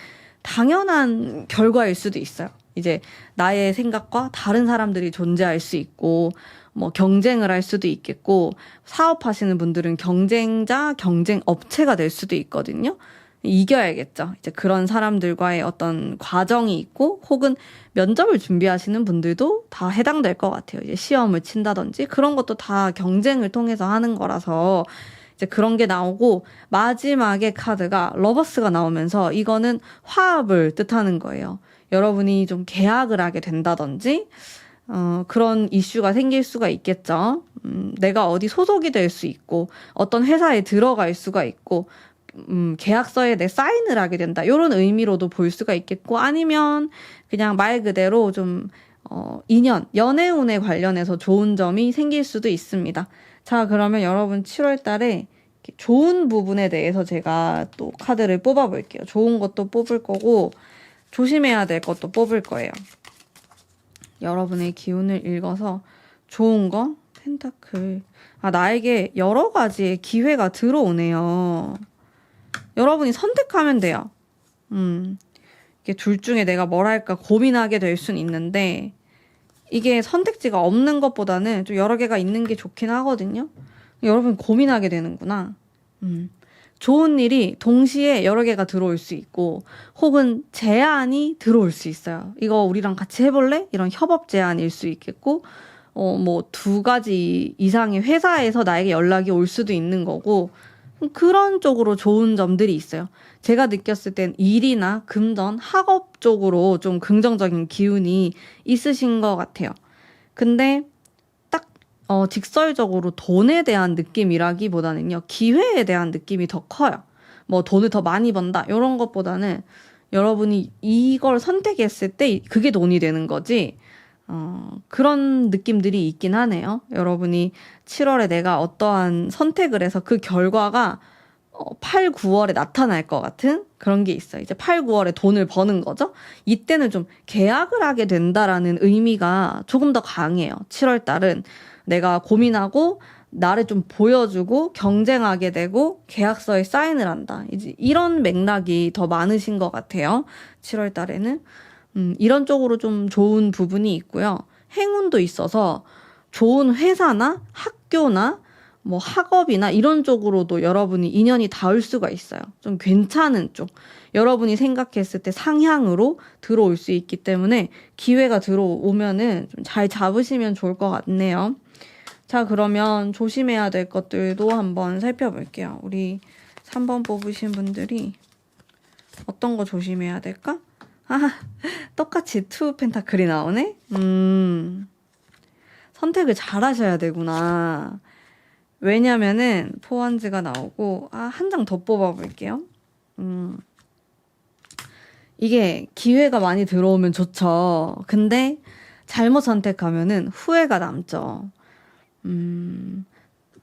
당연한 결과일 수도 있어요. 이제 나의 생각과 다른 사람들이 존재할 수 있고 뭐 경쟁을 할 수도 있겠고 사업하시는 분들은 경쟁자, 경쟁 업체가 될 수도 있거든요. 이겨야겠죠. 이제 그런 사람들과의 어떤 과정이 있고 혹은 면접을 준비하시는 분들도 다 해당될 것 같아요. 이제 시험을 친다든지 그런 것도 다 경쟁을 통해서 하는 거라서 이제 그런 게 나오고 마지막에 카드가 러버스가 나오면서 이거는 화합을 뜻하는 거예요. 여러분이 좀 계약을 하게 된다든지 그런 이슈가 생길 수가 있겠죠. 내가 어디 소속이 될 수 있고 어떤 회사에 들어갈 수가 있고 계약서에 내 사인을 하게 된다. 이런 의미로도 볼 수가 있겠고 아니면 그냥 말 그대로 좀 인연, 연애운에 관련해서 좋은 점이 생길 수도 있습니다. 자, 그러면 여러분 7월 달에 좋은 부분에 대해서 제가 또 카드를 뽑아 볼게요. 좋은 것도 뽑을 거고 조심해야 될 것도 뽑을 거예요. 여러분의 기운을 읽어서 좋은 거, 펜타클. 나에게 여러 가지의 기회가 들어오네요. 여러분이 선택하면 돼요. 이게 둘 중에 내가 뭘 할까 고민하게 될 수는 있는데 이게 선택지가 없는 것보다는 좀 여러 개가 있는 게 좋긴 하거든요. 여러분 고민하게 되는구나. 좋은 일이 동시에 여러 개가 들어올 수 있고 혹은 제안이 들어올 수 있어요. 이거 우리랑 같이 해볼래? 이런 협업 제안일 수 있겠고 뭐 2가지 이상의 회사에서 나에게 연락이 올 수도 있는 거고 그런 쪽으로 좋은 점들이 있어요. 제가 느꼈을 땐 일이나 금전, 학업 쪽으로 좀 긍정적인 기운이 있으신 것 같아요. 근데 딱 직설적으로 돈에 대한 느낌이라기보다는요. 기회에 대한 느낌이 더 커요. 뭐 돈을 더 많이 번다 이런 것보다는 여러분이 이걸 선택했을 때 그게 돈이 되는 거지. 그런 느낌들이 있긴 하네요. 여러분이 7월에 내가 어떠한 선택을 해서 그 결과가 8, 9월에 나타날 것 같은 그런 게 있어요. 이제 8, 9월에 돈을 버는 거죠. 이때는 좀 계약을 하게 된다라는 의미가 조금 더 강해요. 7월 달은 내가 고민하고 나를 좀 보여주고 경쟁하게 되고 계약서에 사인을 한다. 이제 이런 맥락이 더 많으신 것 같아요. 7월 달에는. 이런 쪽으로 좀 좋은 부분이 있고요. 행운도 있어서 좋은 회사나 학교나 뭐 학업이나 이런 쪽으로도 여러분이 인연이 닿을 수가 있어요. 좀 괜찮은 쪽. 여러분이 생각했을 때 상향으로 들어올 수 있기 때문에 기회가 들어오면은 좀 잘 잡으시면 좋을 것 같네요. 자, 그러면 조심해야 될 것들도 한번 살펴볼게요. 우리 3번 뽑으신 분들이 어떤 거 조심해야 될까? 똑같이 투 펜타클이 나오네? 선택을 잘 하셔야 되구나. 왜냐면은 포완즈가 나오고, 한 장 더 뽑아볼게요. 이게 기회가 많이 들어오면 좋죠. 근데 잘못 선택하면은 후회가 남죠.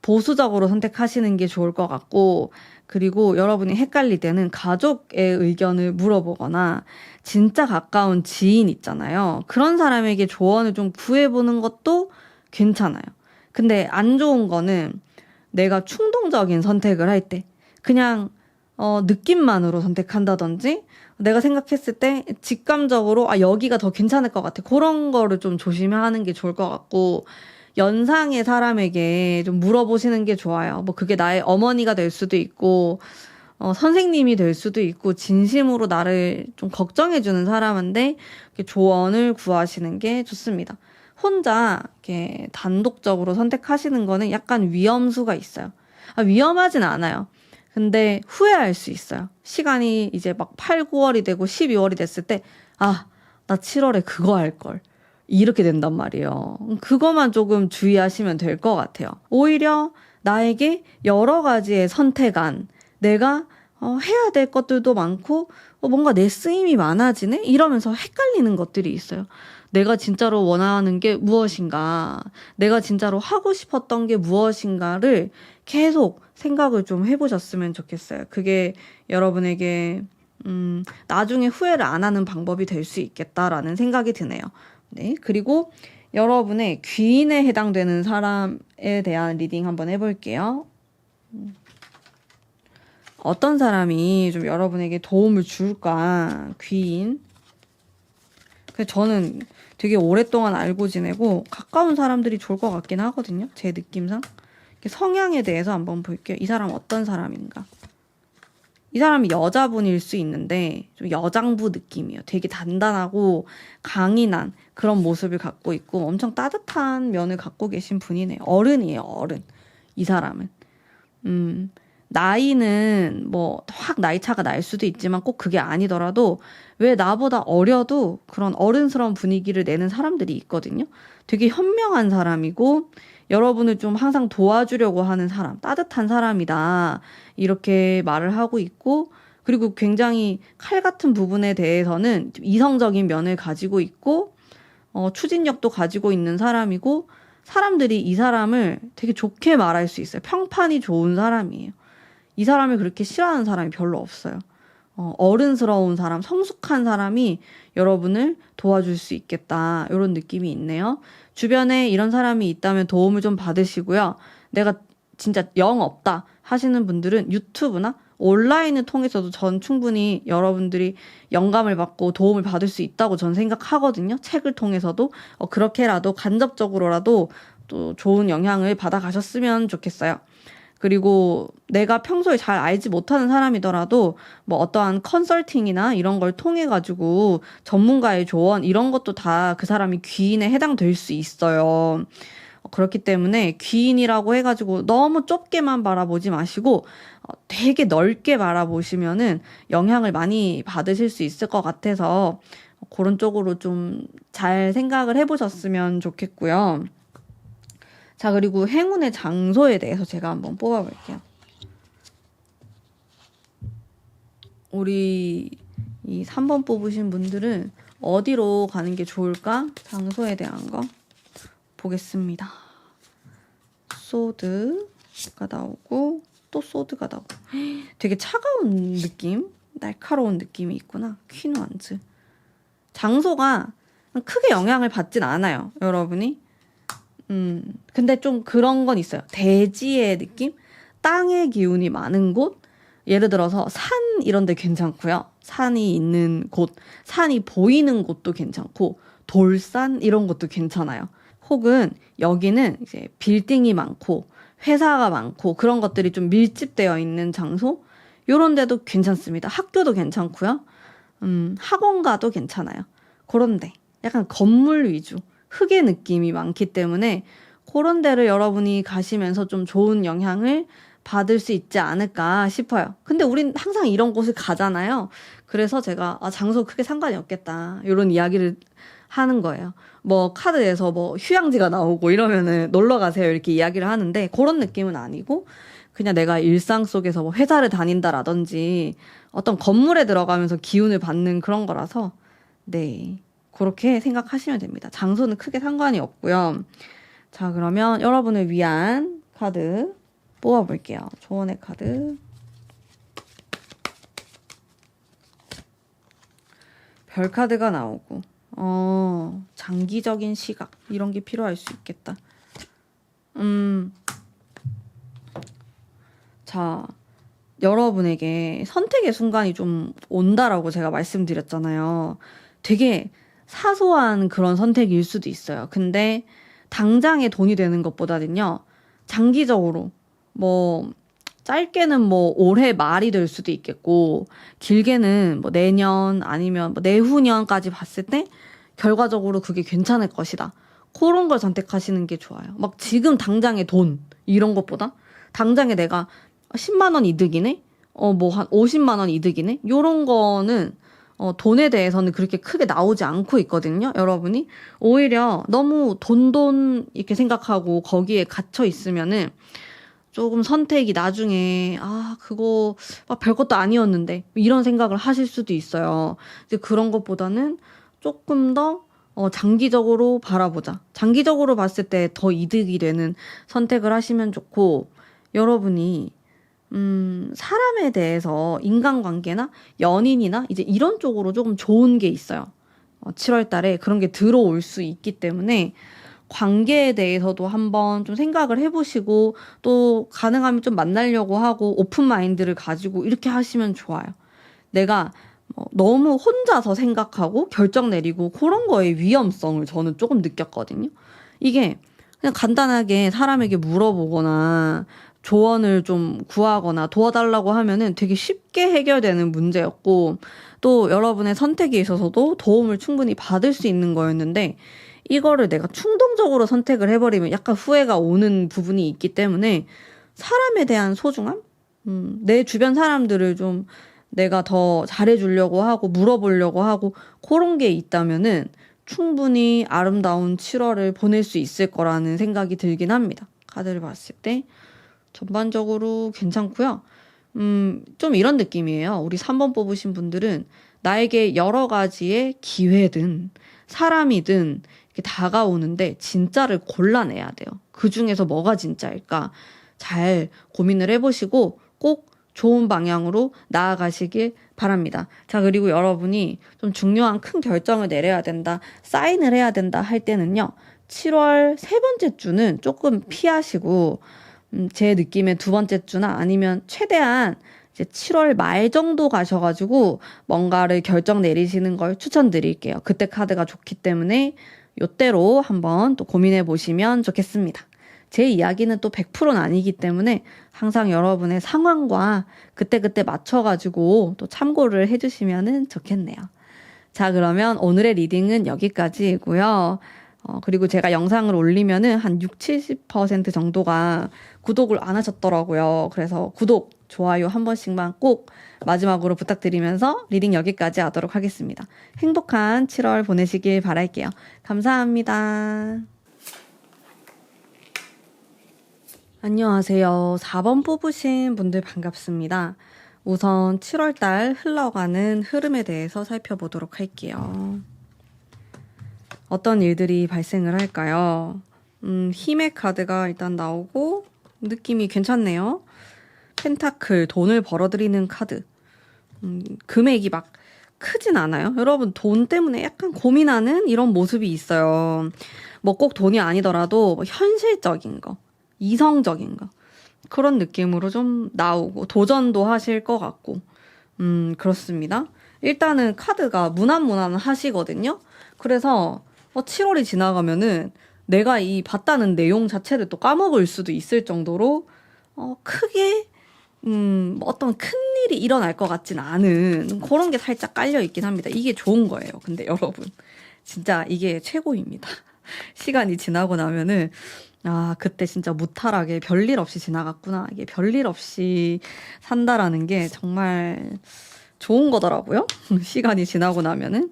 보수적으로 선택하시는 게 좋을 것 같고, 그리고 여러분이 헷갈릴 때는 가족의 의견을 물어보거나 진짜 가까운 지인 있잖아요. 그런 사람에게 조언을 좀 구해보는 것도 괜찮아요. 근데 안 좋은 거는 내가 충동적인 선택을 할 때 그냥 느낌만으로 선택한다든지 내가 생각했을 때 직감적으로 여기가 더 괜찮을 것 같아. 그런 거를 좀 조심하는 게 좋을 것 같고 연상의 사람에게 좀 물어보시는 게 좋아요. 뭐 그게 나의 어머니가 될 수도 있고 선생님이 될 수도 있고 진심으로 나를 좀 걱정해주는 사람한테 조언을 구하시는 게 좋습니다. 혼자 이렇게 단독적으로 선택하시는 거는 약간 위험수가 있어요. 위험하진 않아요. 근데 후회할 수 있어요. 시간이 이제 막 8, 9월이 되고 12월이 됐을 때, 나 7월에 그거 할 걸. 이렇게 된단 말이에요. 그거만 조금 주의하시면 될 것 같아요. 오히려 나에게 여러 가지의 선택안, 내가 해야 될 것들도 많고, 뭔가 내 쓰임이 많아지네? 이러면서 헷갈리는 것들이 있어요. 내가 진짜로 원하는 게 무엇인가, 내가 진짜로 하고 싶었던 게 무엇인가를 계속 생각을 좀 해보셨으면 좋겠어요. 그게 여러분에게 나중에 후회를 안 하는 방법이 될 수 있겠다라는 생각이 드네요. 네, 그리고 여러분의 귀인에 해당되는 사람에 대한 리딩 한번 해볼게요. 어떤 사람이 좀 여러분에게 도움을 줄까? 귀인. 저는 되게 오랫동안 알고 지내고 가까운 사람들이 좋을 것 같긴 하거든요. 제 느낌상. 성향에 대해서 한번 볼게요. 이 사람 어떤 사람인가? 이 사람이 여자분일 수 있는데 좀 여장부 느낌이에요. 되게 단단하고 강인한 그런 모습을 갖고 있고 엄청 따뜻한 면을 갖고 계신 분이네요. 어른이에요, 어른. 이 사람은. 나이는 뭐 확 나이 차가 날 수도 있지만 꼭 그게 아니더라도 왜 나보다 어려도 그런 어른스러운 분위기를 내는 사람들이 있거든요. 되게 현명한 사람이고 여러분을 좀 항상 도와주려고 하는 사람, 따뜻한 사람이다. 이렇게 말을 하고 있고 그리고 굉장히 칼 같은 부분에 대해서는 이성적인 면을 가지고 있고 추진력도 가지고 있는 사람이고 사람들이 이 사람을 되게 좋게 말할 수 있어요. 평판이 좋은 사람이에요. 이 사람을 그렇게 싫어하는 사람이 별로 없어요. 어른스러운 사람, 성숙한 사람이 여러분을 도와줄 수 있겠다. 이런 느낌이 있네요. 주변에 이런 사람이 있다면 도움을 좀 받으시고요. 내가 진짜 영 없다 하시는 분들은 유튜브나 온라인을 통해서도 전 충분히 여러분들이 영감을 받고 도움을 받을 수 있다고 전 생각하거든요. 책을 통해서도 그렇게라도 간접적으로라도 또 좋은 영향을 받아가셨으면 좋겠어요. 그리고 내가 평소에 잘 알지 못하는 사람이더라도 뭐 어떠한 컨설팅이나 이런 걸 통해 가지고 전문가의 조언 이런 것도 다 그 사람이 귀인에 해당될 수 있어요. 그렇기 때문에 귀인이라고 해가지고 너무 좁게만 바라보지 마시고 되게 넓게 바라보시면은 영향을 많이 받으실 수 있을 것 같아서 그런 쪽으로 좀 잘 생각을 해보셨으면 좋겠고요. 자, 그리고 행운의 장소에 대해서 제가 한번 뽑아볼게요. 우리 이 3번 뽑으신 분들은 어디로 가는 게 좋을까? 장소에 대한 거 보겠습니다. 소드가 나오고 또 소드가 나오고 되게 차가운 느낌? 날카로운 느낌이 있구나. 퀸 완즈. 장소가 크게 영향을 받진 않아요. 여러분이. 근데 좀 그런 건 있어요. 대지의 느낌? 땅의 기운이 많은 곳? 예를 들어서 산 이런 데 괜찮고요. 산이 있는 곳, 산이 보이는 곳도 괜찮고 돌산 이런 것도 괜찮아요. 혹은 여기는 이제 빌딩이 많고 회사가 많고 그런 것들이 좀 밀집되어 있는 장소? 요런 데도 괜찮습니다. 학교도 괜찮고요. 학원가도 괜찮아요. 그런데 약간 건물 위주. 흙의 느낌이 많기 때문에 그런 데를 여러분이 가시면서 좀 좋은 영향을 받을 수 있지 않을까 싶어요. 근데 우린 항상 이런 곳을 가잖아요. 그래서 제가 장소 크게 상관이 없겠다. 이런 이야기를 하는 거예요. 뭐 카드에서 뭐 휴양지가 나오고 이러면은 놀러 가세요 이렇게 이야기를 하는데 그런 느낌은 아니고 그냥 내가 일상 속에서 뭐 회사를 다닌다라든지 어떤 건물에 들어가면서 기운을 받는 그런 거라서 네. 그렇게 생각하시면 됩니다. 장소는 크게 상관이 없고요. 자, 그러면 여러분을 위한 카드 뽑아볼게요. 조언의 카드. 별 카드가 나오고, 장기적인 시각, 이런 게 필요할 수 있겠다. 자, 여러분에게 선택의 순간이 좀 온다라고 제가 말씀드렸잖아요. 되게 사소한 그런 선택일 수도 있어요. 근데 당장에 돈이 되는 것보다는요, 장기적으로, 뭐, 짧게는 뭐 올해 말이 될 수도 있겠고, 길게는 뭐 내년 아니면 뭐 내후년까지 봤을 때 결과적으로 그게 괜찮을 것이다. 그런 걸 선택하시는 게 좋아요. 막 지금 당장의 돈, 이런 것보다 당장에 내가 10만 원 이득이네? 뭐 한 50만 원 이득이네? 요런 거는 돈에 대해서는 그렇게 크게 나오지 않고 있거든요, 여러분이. 오히려 너무 돈 이렇게 생각하고 거기에 갇혀 있으면은 조금 선택이 나중에, 그거 별것도 아니었는데, 이런 생각을 하실 수도 있어요. 이제 그런 것보다는 조금 더 장기적으로 바라보자. 장기적으로 봤을 때 더 이득이 되는 선택을 하시면 좋고, 여러분이 사람에 대해서 인간관계나 연인이나 이제 이런 쪽으로 조금 좋은 게 있어요. 7월 달에 그런 게 들어올 수 있기 때문에 관계에 대해서도 한번 좀 생각을 해보시고 또 가능하면 좀 만나려고 하고 오픈 마인드를 가지고 이렇게 하시면 좋아요. 내가 너무 혼자서 생각하고 결정 내리고 그런 거의 위험성을 저는 조금 느꼈거든요. 이게 그냥 간단하게 사람에게 물어보거나 조언을 좀 구하거나 도와달라고 하면은 되게 쉽게 해결되는 문제였고 또 여러분의 선택에 있어서도 도움을 충분히 받을 수 있는 거였는데 이거를 내가 충동적으로 선택을 해버리면 약간 후회가 오는 부분이 있기 때문에 사람에 대한 소중함? 내 주변 사람들을 좀 내가 더 잘해주려고 하고 물어보려고 하고 그런 게 있다면은 충분히 아름다운 7월을 보낼 수 있을 거라는 생각이 들긴 합니다. 카드를 봤을 때 전반적으로 괜찮고요. 좀 이런 느낌이에요. 우리 3번 뽑으신 분들은 나에게 여러 가지의 기회든 사람이든 이렇게 다가오는데 진짜를 골라내야 돼요. 그 중에서 뭐가 진짜일까? 잘 고민을 해보시고 꼭 좋은 방향으로 나아가시길 바랍니다. 자, 그리고 여러분이 좀 중요한 큰 결정을 내려야 된다, 사인을 해야 된다 할 때는요. 7월 세 번째 주는 조금 피하시고 제 느낌에 두 번째 주나 아니면 최대한 이제 7월 말 정도 가셔가지고 뭔가를 결정 내리시는 걸 추천드릴게요. 그때 카드가 좋기 때문에 요때로 한번 또 고민해 보시면 좋겠습니다. 제 이야기는 또 100%는 아니기 때문에 항상 여러분의 상황과 그때그때 맞춰가지고 또 참고를 해주시면 좋겠네요. 자, 그러면 오늘의 리딩은 여기까지이고요. 그리고 제가 영상을 올리면은 한 60-70% 정도가 구독을 안 하셨더라고요. 그래서 구독, 좋아요 한 번씩만 꼭 마지막으로 부탁드리면서 리딩 여기까지 하도록 하겠습니다. 행복한 7월 보내시길 바랄게요. 감사합니다. 안녕하세요. 4번 뽑으신 분들 반갑습니다. 우선 7월달 흘러가는 흐름에 대해서 살펴보도록 할게요. 어떤 일들이 발생을 할까요? 힘의 카드가 일단 나오고 느낌이 괜찮네요. 펜타클, 돈을 벌어들이는 카드. 금액이 막 크진 않아요. 여러분 돈 때문에 약간 고민하는 이런 모습이 있어요. 뭐 꼭 돈이 아니더라도 뭐 현실적인 거, 이성적인 거 그런 느낌으로 좀 나오고 도전도 하실 것 같고 그렇습니다. 일단은 카드가 무난무난 하시거든요. 그래서 7월이 지나가면은 내가 이 봤다는 내용 자체를 또 까먹을 수도 있을 정도로 크게 뭐 어떤 큰 일이 일어날 것 같진 않은 그런 게 살짝 깔려 있긴 합니다. 이게 좋은 거예요. 근데 여러분 진짜 이게 최고입니다. 시간이 지나고 나면은 그때 진짜 무탈하게 별일 없이 지나갔구나. 이게 별일 없이 산다라는 게 정말 좋은 거더라고요. 시간이 지나고 나면은.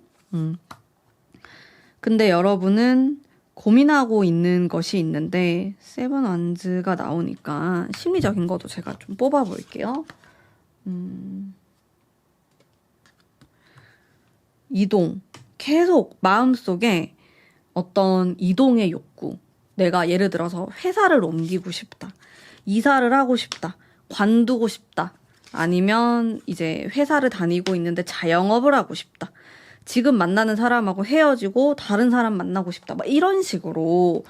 근데 여러분은 고민하고 있는 것이 있는데 세븐 완즈가 나오니까 심리적인 것도 제가 좀 뽑아볼게요. 이동. 계속 마음속에 어떤 이동의 욕구. 내가 예를 들어서 회사를 옮기고 싶다. 이사를 하고 싶다. 관두고 싶다. 아니면 이제 회사를 다니고 있는데 자영업을 하고 싶다. 지금 만나는 사람하고 헤어지고 다른 사람 만나고 싶다. 막 이런 식으로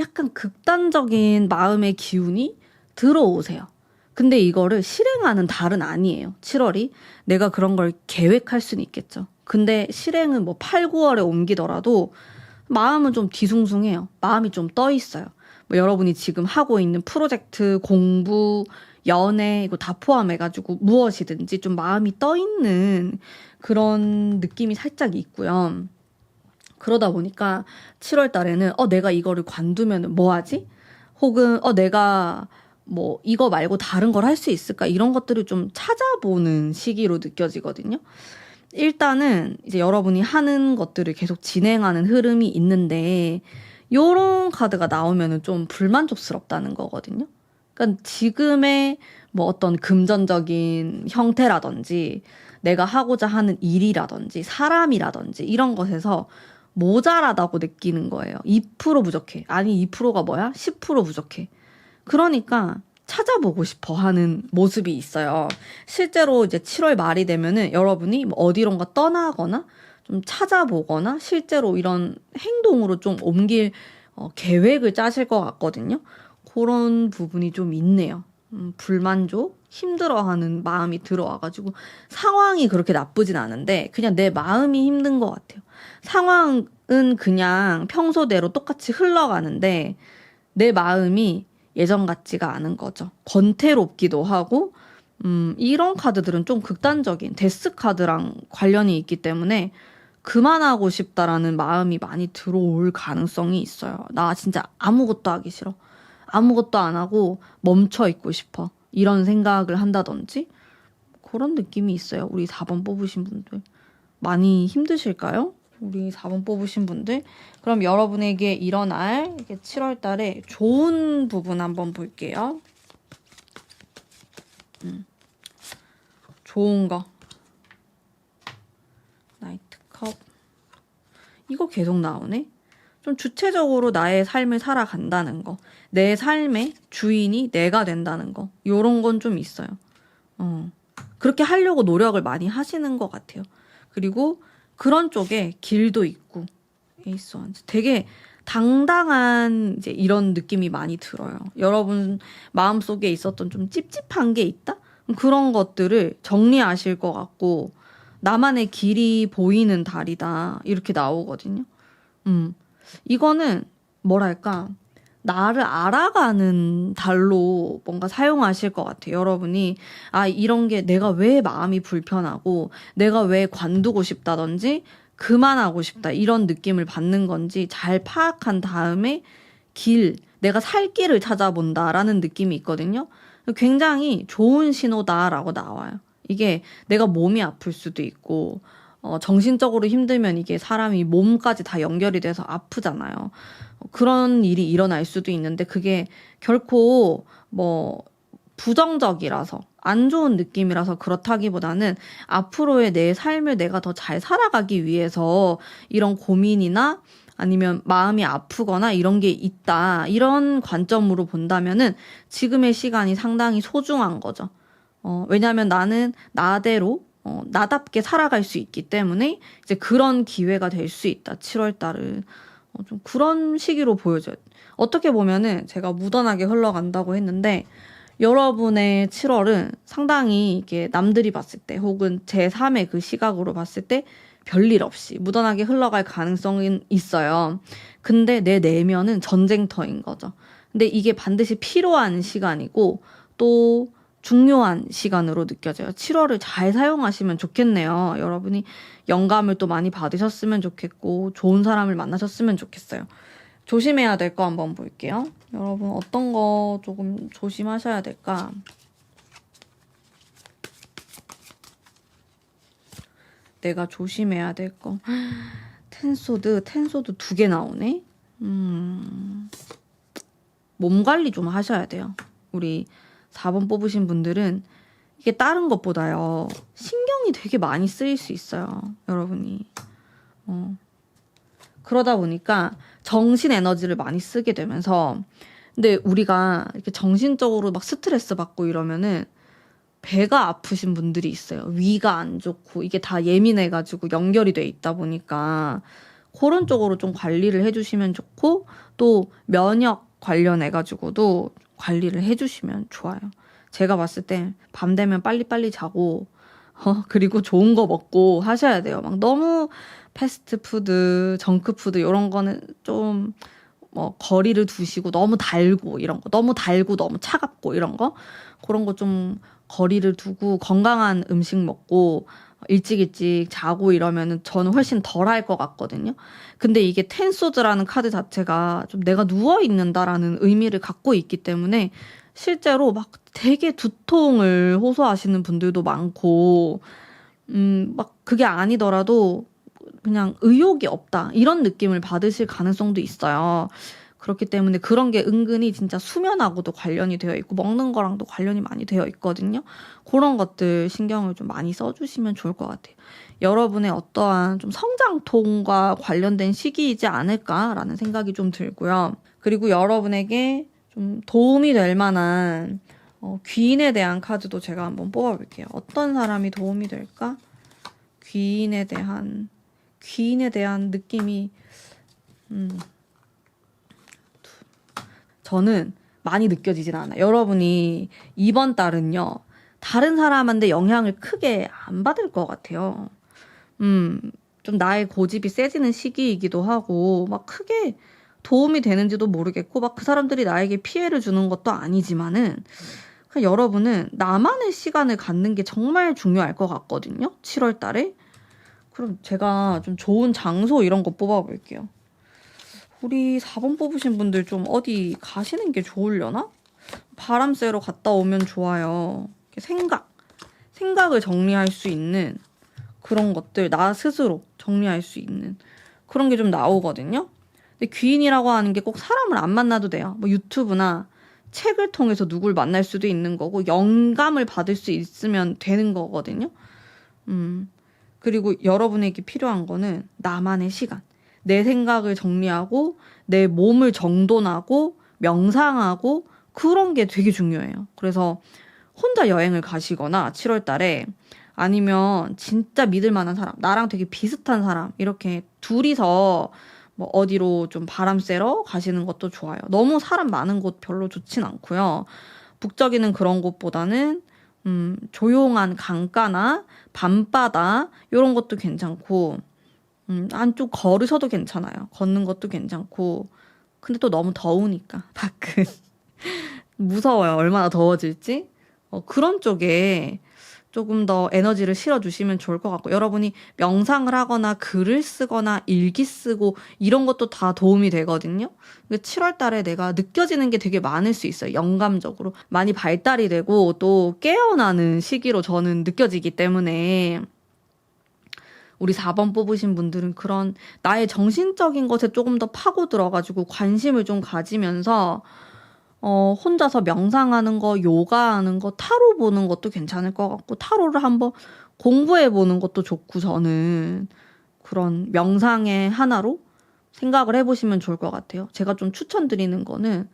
약간 극단적인 마음의 기운이 들어오세요. 근데 이거를 실행하는 달은 아니에요. 7월이. 내가 그런 걸 계획할 수는 있겠죠. 근데 실행은 뭐 8, 9월에 옮기더라도 마음은 좀 뒤숭숭해요. 마음이 좀 떠 있어요. 뭐 여러분이 지금 하고 있는 프로젝트, 공부, 연애 이거 다 포함해가지고 무엇이든지 좀 마음이 떠 있는 그런 느낌이 살짝 있고요. 그러다 보니까 7월 달에는 내가 이거를 관두면 뭐 하지? 혹은 내가 뭐 이거 말고 다른 걸 할 수 있을까? 이런 것들을 좀 찾아보는 시기로 느껴지거든요. 일단은 이제 여러분이 하는 것들을 계속 진행하는 흐름이 있는데 요런 카드가 나오면은 좀 불만족스럽다는 거거든요. 그러니까 지금의 뭐 어떤 금전적인 형태라든지 내가 하고자 하는 일이라든지 사람이라든지 이런 것에서 모자라다고 느끼는 거예요. 2% 부족해. 아니 2%가 뭐야? 10% 부족해. 그러니까 찾아보고 싶어 하는 모습이 있어요. 실제로 이제 7월 말이 되면은 여러분이 뭐 어디론가 떠나거나 좀 찾아보거나 실제로 이런 행동으로 좀 옮길 계획을 짜실 것 같거든요. 그런 부분이 좀 있네요. 불만족, 힘들어하는 마음이 들어와가지고 상황이 그렇게 나쁘진 않은데 그냥 내 마음이 힘든 것 같아요. 상황은 그냥 평소대로 똑같이 흘러가는데 내 마음이 예전 같지가 않은 거죠. 권태롭기도 하고, 이런 카드들은 좀 극단적인 데스 카드랑 관련이 있기 때문에 그만하고 싶다라는 마음이 많이 들어올 가능성이 있어요. 나 진짜 아무것도 하기 싫어. 아무것도 안 하고 멈춰 있고 싶어. 이런 생각을 한다든지 그런 느낌이 있어요. 우리 4번 뽑으신 분들. 많이 힘드실까요? 우리 4번 뽑으신 분들. 그럼 여러분에게 일어날 7월 달에 좋은 부분 한번 볼게요. 좋은 거. 나이트컵. 이거 계속 나오네. 좀 주체적으로 나의 삶을 살아간다는 거. 내 삶의 주인이 내가 된다는 거. 요런 건 좀 있어요. 그렇게 하려고 노력을 많이 하시는 것 같아요. 그리고 그런 쪽에 길도 있고, 에이스 원즈. 되게 당당한 이제 이런 느낌이 많이 들어요. 여러분 마음속에 있었던 좀 찝찝한 게 있다? 그런 것들을 정리하실 것 같고, 나만의 길이 보이는 달이다. 이렇게 나오거든요. 이거는 뭐랄까, 나를 알아가는 달로 뭔가 사용하실 것 같아요. 여러분이, 이런 게 내가 왜 마음이 불편하고, 내가 왜 관두고 싶다든지, 그만하고 싶다, 이런 느낌을 받는 건지 잘 파악한 다음에 내가 살 길을 찾아본다라는 느낌이 있거든요. 굉장히 좋은 신호다라고 나와요. 이게 내가 몸이 아플 수도 있고, 정신적으로 힘들면 이게 사람이 몸까지 다 연결이 돼서 아프잖아요. 그런 일이 일어날 수도 있는데 그게 결코 뭐 부정적이라서 안 좋은 느낌이라서 그렇다기보다는 앞으로의 내 삶을 내가 더 잘 살아가기 위해서 이런 고민이나 아니면 마음이 아프거나 이런 게 있다. 이런 관점으로 본다면은 지금의 시간이 상당히 소중한 거죠. 왜냐면 나는 나대로 나답게 살아갈 수 있기 때문에 이제 그런 기회가 될 수 있다. 7월 달은. 좀 그런 시기로 보여져요. 어떻게 보면은 제가 무던하게 흘러간다고 했는데 여러분의 7월은 상당히 이게 남들이 봤을 때 혹은 제3의 그 시각으로 봤을 때 별일 없이 무던하게 흘러갈 가능성은 있어요. 근데 내 내면은 전쟁터인 거죠. 근데 이게 반드시 필요한 시간이고 또 중요한 시간으로 느껴져요. 7월을 잘 사용하시면 좋겠네요. 여러분이 영감을 또 많이 받으셨으면 좋겠고 좋은 사람을 만나셨으면 좋겠어요. 조심해야 될 거 한번 볼게요. 여러분 어떤 거 조금 조심하셔야 될까? 내가 조심해야 될 거. 텐소드 2개 나오네. 몸 관리 좀 하셔야 돼요. 우리 4번 뽑으신 분들은 이게 다른 것보다요. 신경이 되게 많이 쓰일 수 있어요. 여러분이. 그러다 보니까 정신 에너지를 많이 쓰게 되면서 근데 우리가 이렇게 정신적으로 막 스트레스 받고 이러면은 배가 아프신 분들이 있어요. 위가 안 좋고 이게 다 예민해가지고 연결이 돼 있다 보니까 그런 쪽으로 좀 관리를 해주시면 좋고 또 면역 관련해가지고도 관리를 해주시면 좋아요. 제가 봤을 때 밤 되면 빨리빨리 자고 그리고 좋은 거 먹고 하셔야 돼요. 막 너무 패스트푸드, 정크푸드 이런 거는 좀 뭐 거리를 두시고 너무 달고 이런 거 너무 달고 너무 차갑고 이런 거 그런 거 좀 거리를 두고 건강한 음식 먹고 일찍 자고 이러면은 저는 훨씬 덜 할 것 같거든요. 근데 이게 텐소드라는 카드 자체가 좀 내가 누워 있는다라는 의미를 갖고 있기 때문에 실제로 막 되게 두통을 호소하시는 분들도 많고 막 그게 아니더라도 그냥 의욕이 없다 이런 느낌을 받으실 가능성도 있어요. 그렇기 때문에 그런 게 은근히 진짜 수면하고도 관련이 되어 있고 먹는 거랑도 관련이 많이 되어 있거든요. 그런 것들 신경을 좀 많이 써주시면 좋을 것 같아요. 여러분의 어떠한 좀 성장통과 관련된 시기이지 않을까라는 생각이 좀 들고요. 그리고 여러분에게 좀 도움이 될 만한 귀인에 대한 카드도 제가 한번 뽑아볼게요. 어떤 사람이 도움이 될까? 귀인에 대한 느낌이 저는 많이 느껴지진 않아요. 여러분이 이번 달은요. 다른 사람한테 영향을 크게 안 받을 것 같아요. 좀 나의 고집이 세지는 시기이기도 하고 막 크게 도움이 되는지도 모르겠고 막 그 사람들이 나에게 피해를 주는 것도 아니지만은 그냥 여러분은 나만의 시간을 갖는 게 정말 중요할 것 같거든요. 7월 달에. 그럼 제가 좀 좋은 장소 이런 거 뽑아볼게요. 우리 4번 뽑으신 분들 좀 어디 가시는 게 좋으려나? 바람 쐬러 갔다 오면 좋아요. 생각을 정리할 수 있는 그런 것들, 나 스스로 정리할 수 있는 그런 게 좀 나오거든요. 근데 귀인이라고 하는 게 꼭 사람을 안 만나도 돼요. 뭐 유튜브나 책을 통해서 누굴 만날 수도 있는 거고 영감을 받을 수 있으면 되는 거거든요. 그리고 여러분에게 필요한 거는 나만의 시간. 내 생각을 정리하고 내 몸을 정돈하고 명상하고 그런 게 되게 중요해요. 그래서 혼자 여행을 가시거나 7월 달에 아니면 진짜 믿을 만한 사람, 나랑 되게 비슷한 사람 이렇게 둘이서 뭐 어디로 좀 바람 쐬러 가시는 것도 좋아요. 너무 사람 많은 곳 별로 좋진 않고요. 북적이는 그런 곳보다는 조용한 강가나 밤바다 이런 것도 괜찮고 안쪽 걸으셔도 괜찮아요. 걷는 것도 괜찮고 근데 또 너무 더우니까 밖은 무서워요. 얼마나 더워질지. 그런 쪽에 조금 더 에너지를 실어주시면 좋을 것 같고 여러분이 명상을 하거나 글을 쓰거나 일기 쓰고 이런 것도 다 도움이 되거든요. 7월 달에 내가 느껴지는 게 되게 많을 수 있어요. 영감적으로 많이 발달이 되고 또 깨어나는 시기로 저는 느껴지기 때문에 우리 4번 뽑으신 분들은 그런 나의 정신적인 것에 조금 더 파고들어가지고 관심을 좀 가지면서 혼자서 명상하는 거, 요가하는 거, 타로 보는 것도 괜찮을 것 같고 타로를 한번 공부해 보는 것도 좋고 저는 그런 명상의 하나로 생각을 해보시면 좋을 것 같아요. 제가 좀 추천드리는 거는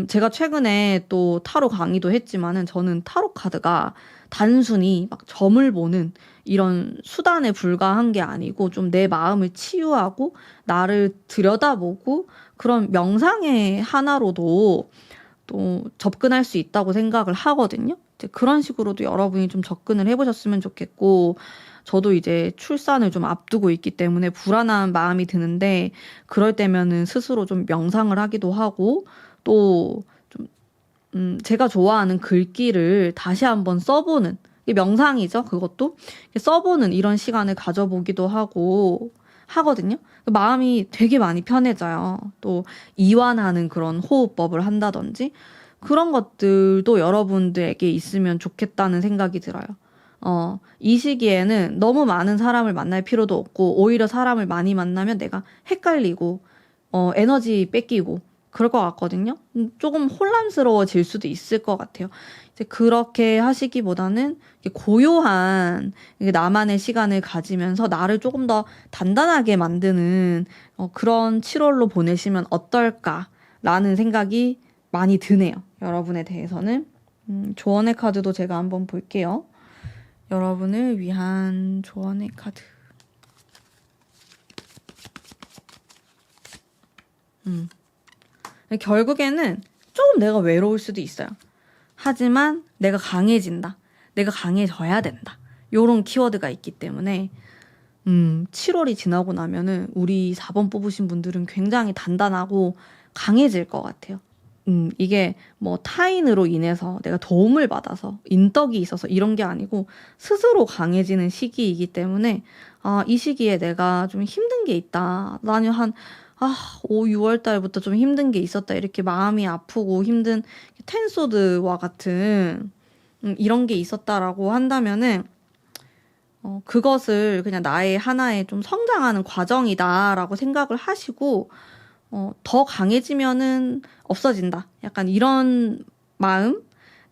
제가 최근에 또 타로 강의도 했지만은 저는 타로 카드가 단순히 막 점을 보는 이런 수단에 불과한 게 아니고 좀 내 마음을 치유하고 나를 들여다보고 그런 명상의 하나로도 또 접근할 수 있다고 생각을 하거든요. 이제 그런 식으로도 여러분이 좀 접근을 해보셨으면 좋겠고 저도 이제 출산을 좀 앞두고 있기 때문에 불안한 마음이 드는데 그럴 때면은 스스로 좀 명상을 하기도 하고 또 좀 제가 좋아하는 글귀를 다시 한번 써보는 이게 명상이죠. 그것도 써보는 이런 시간을 가져보기도 하고 하거든요. 마음이 되게 많이 편해져요. 또 이완하는 그런 호흡법을 한다든지 그런 것들도 여러분들에게 있으면 좋겠다는 생각이 들어요. 이 시기에는 너무 많은 사람을 만날 필요도 없고, 오히려 사람을 많이 만나면 내가 헷갈리고, 에너지 뺏기고, 그럴 것 같거든요. 조금 혼란스러워질 수도 있을 것 같아요. 이제 그렇게 하시기보다는 고요한 나만의 시간을 가지면서 나를 조금 더 단단하게 만드는 그런 7월로 보내시면 어떨까라는 생각이 많이 드네요. 여러분에 대해서는. 조언의 카드도 제가 한번 볼게요. 여러분을 위한 조언의 카드. 결국에는 조금 내가 외로울 수도 있어요. 하지만 내가 강해진다. 내가 강해져야 된다. 요런 키워드가 있기 때문에 7월이 지나고 나면은 우리 4번 뽑으신 분들은 굉장히 단단하고 강해질 것 같아요. 이게 뭐 타인으로 인해서 내가 도움을 받아서 인덕이 있어서 이런 게 아니고 스스로 강해지는 시기이기 때문에 이 시기에 내가 좀 힘든 게 있다. 나는 5, 6월 달부터 좀 힘든 게 있었다. 이렇게 마음이 아프고 힘든 텐소드와 같은 이런 게 있었다라고 한다면은 그것을 그냥 나의 하나의 좀 성장하는 과정이다라고 생각을 하시고 더 강해지면은 없어진다. 약간 이런 마음,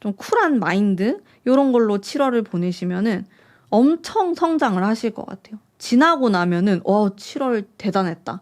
좀 쿨한 마인드 이런 걸로 7월을 보내시면은 엄청 성장을 하실 것 같아요. 지나고 나면은 7월 대단했다.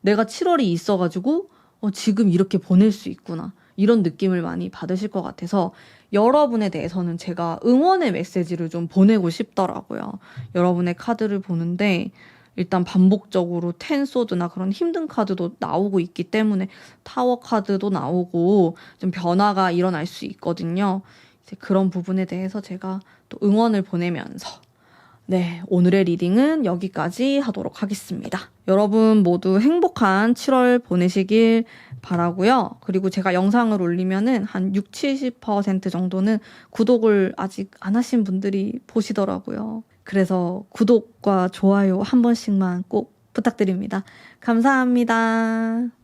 내가 7월이 있어가지고 지금 이렇게 보낼 수 있구나. 이런 느낌을 많이 받으실 것 같아서 여러분에 대해서는 제가 응원의 메시지를 좀 보내고 싶더라고요. 여러분의 카드를 보는데 일단 반복적으로 텐소드나 그런 힘든 카드도 나오고 있기 때문에 타워 카드도 나오고 좀 변화가 일어날 수 있거든요. 이제 그런 부분에 대해서 제가 또 응원을 보내면서 네, 오늘의 리딩은 여기까지 하도록 하겠습니다. 여러분 모두 행복한 7월 보내시길 바라고요. 그리고 제가 영상을 올리면은 한 60-70% 정도는 구독을 아직 안 하신 분들이 보시더라고요. 그래서 구독과 좋아요 한 번씩만 꼭 부탁드립니다. 감사합니다.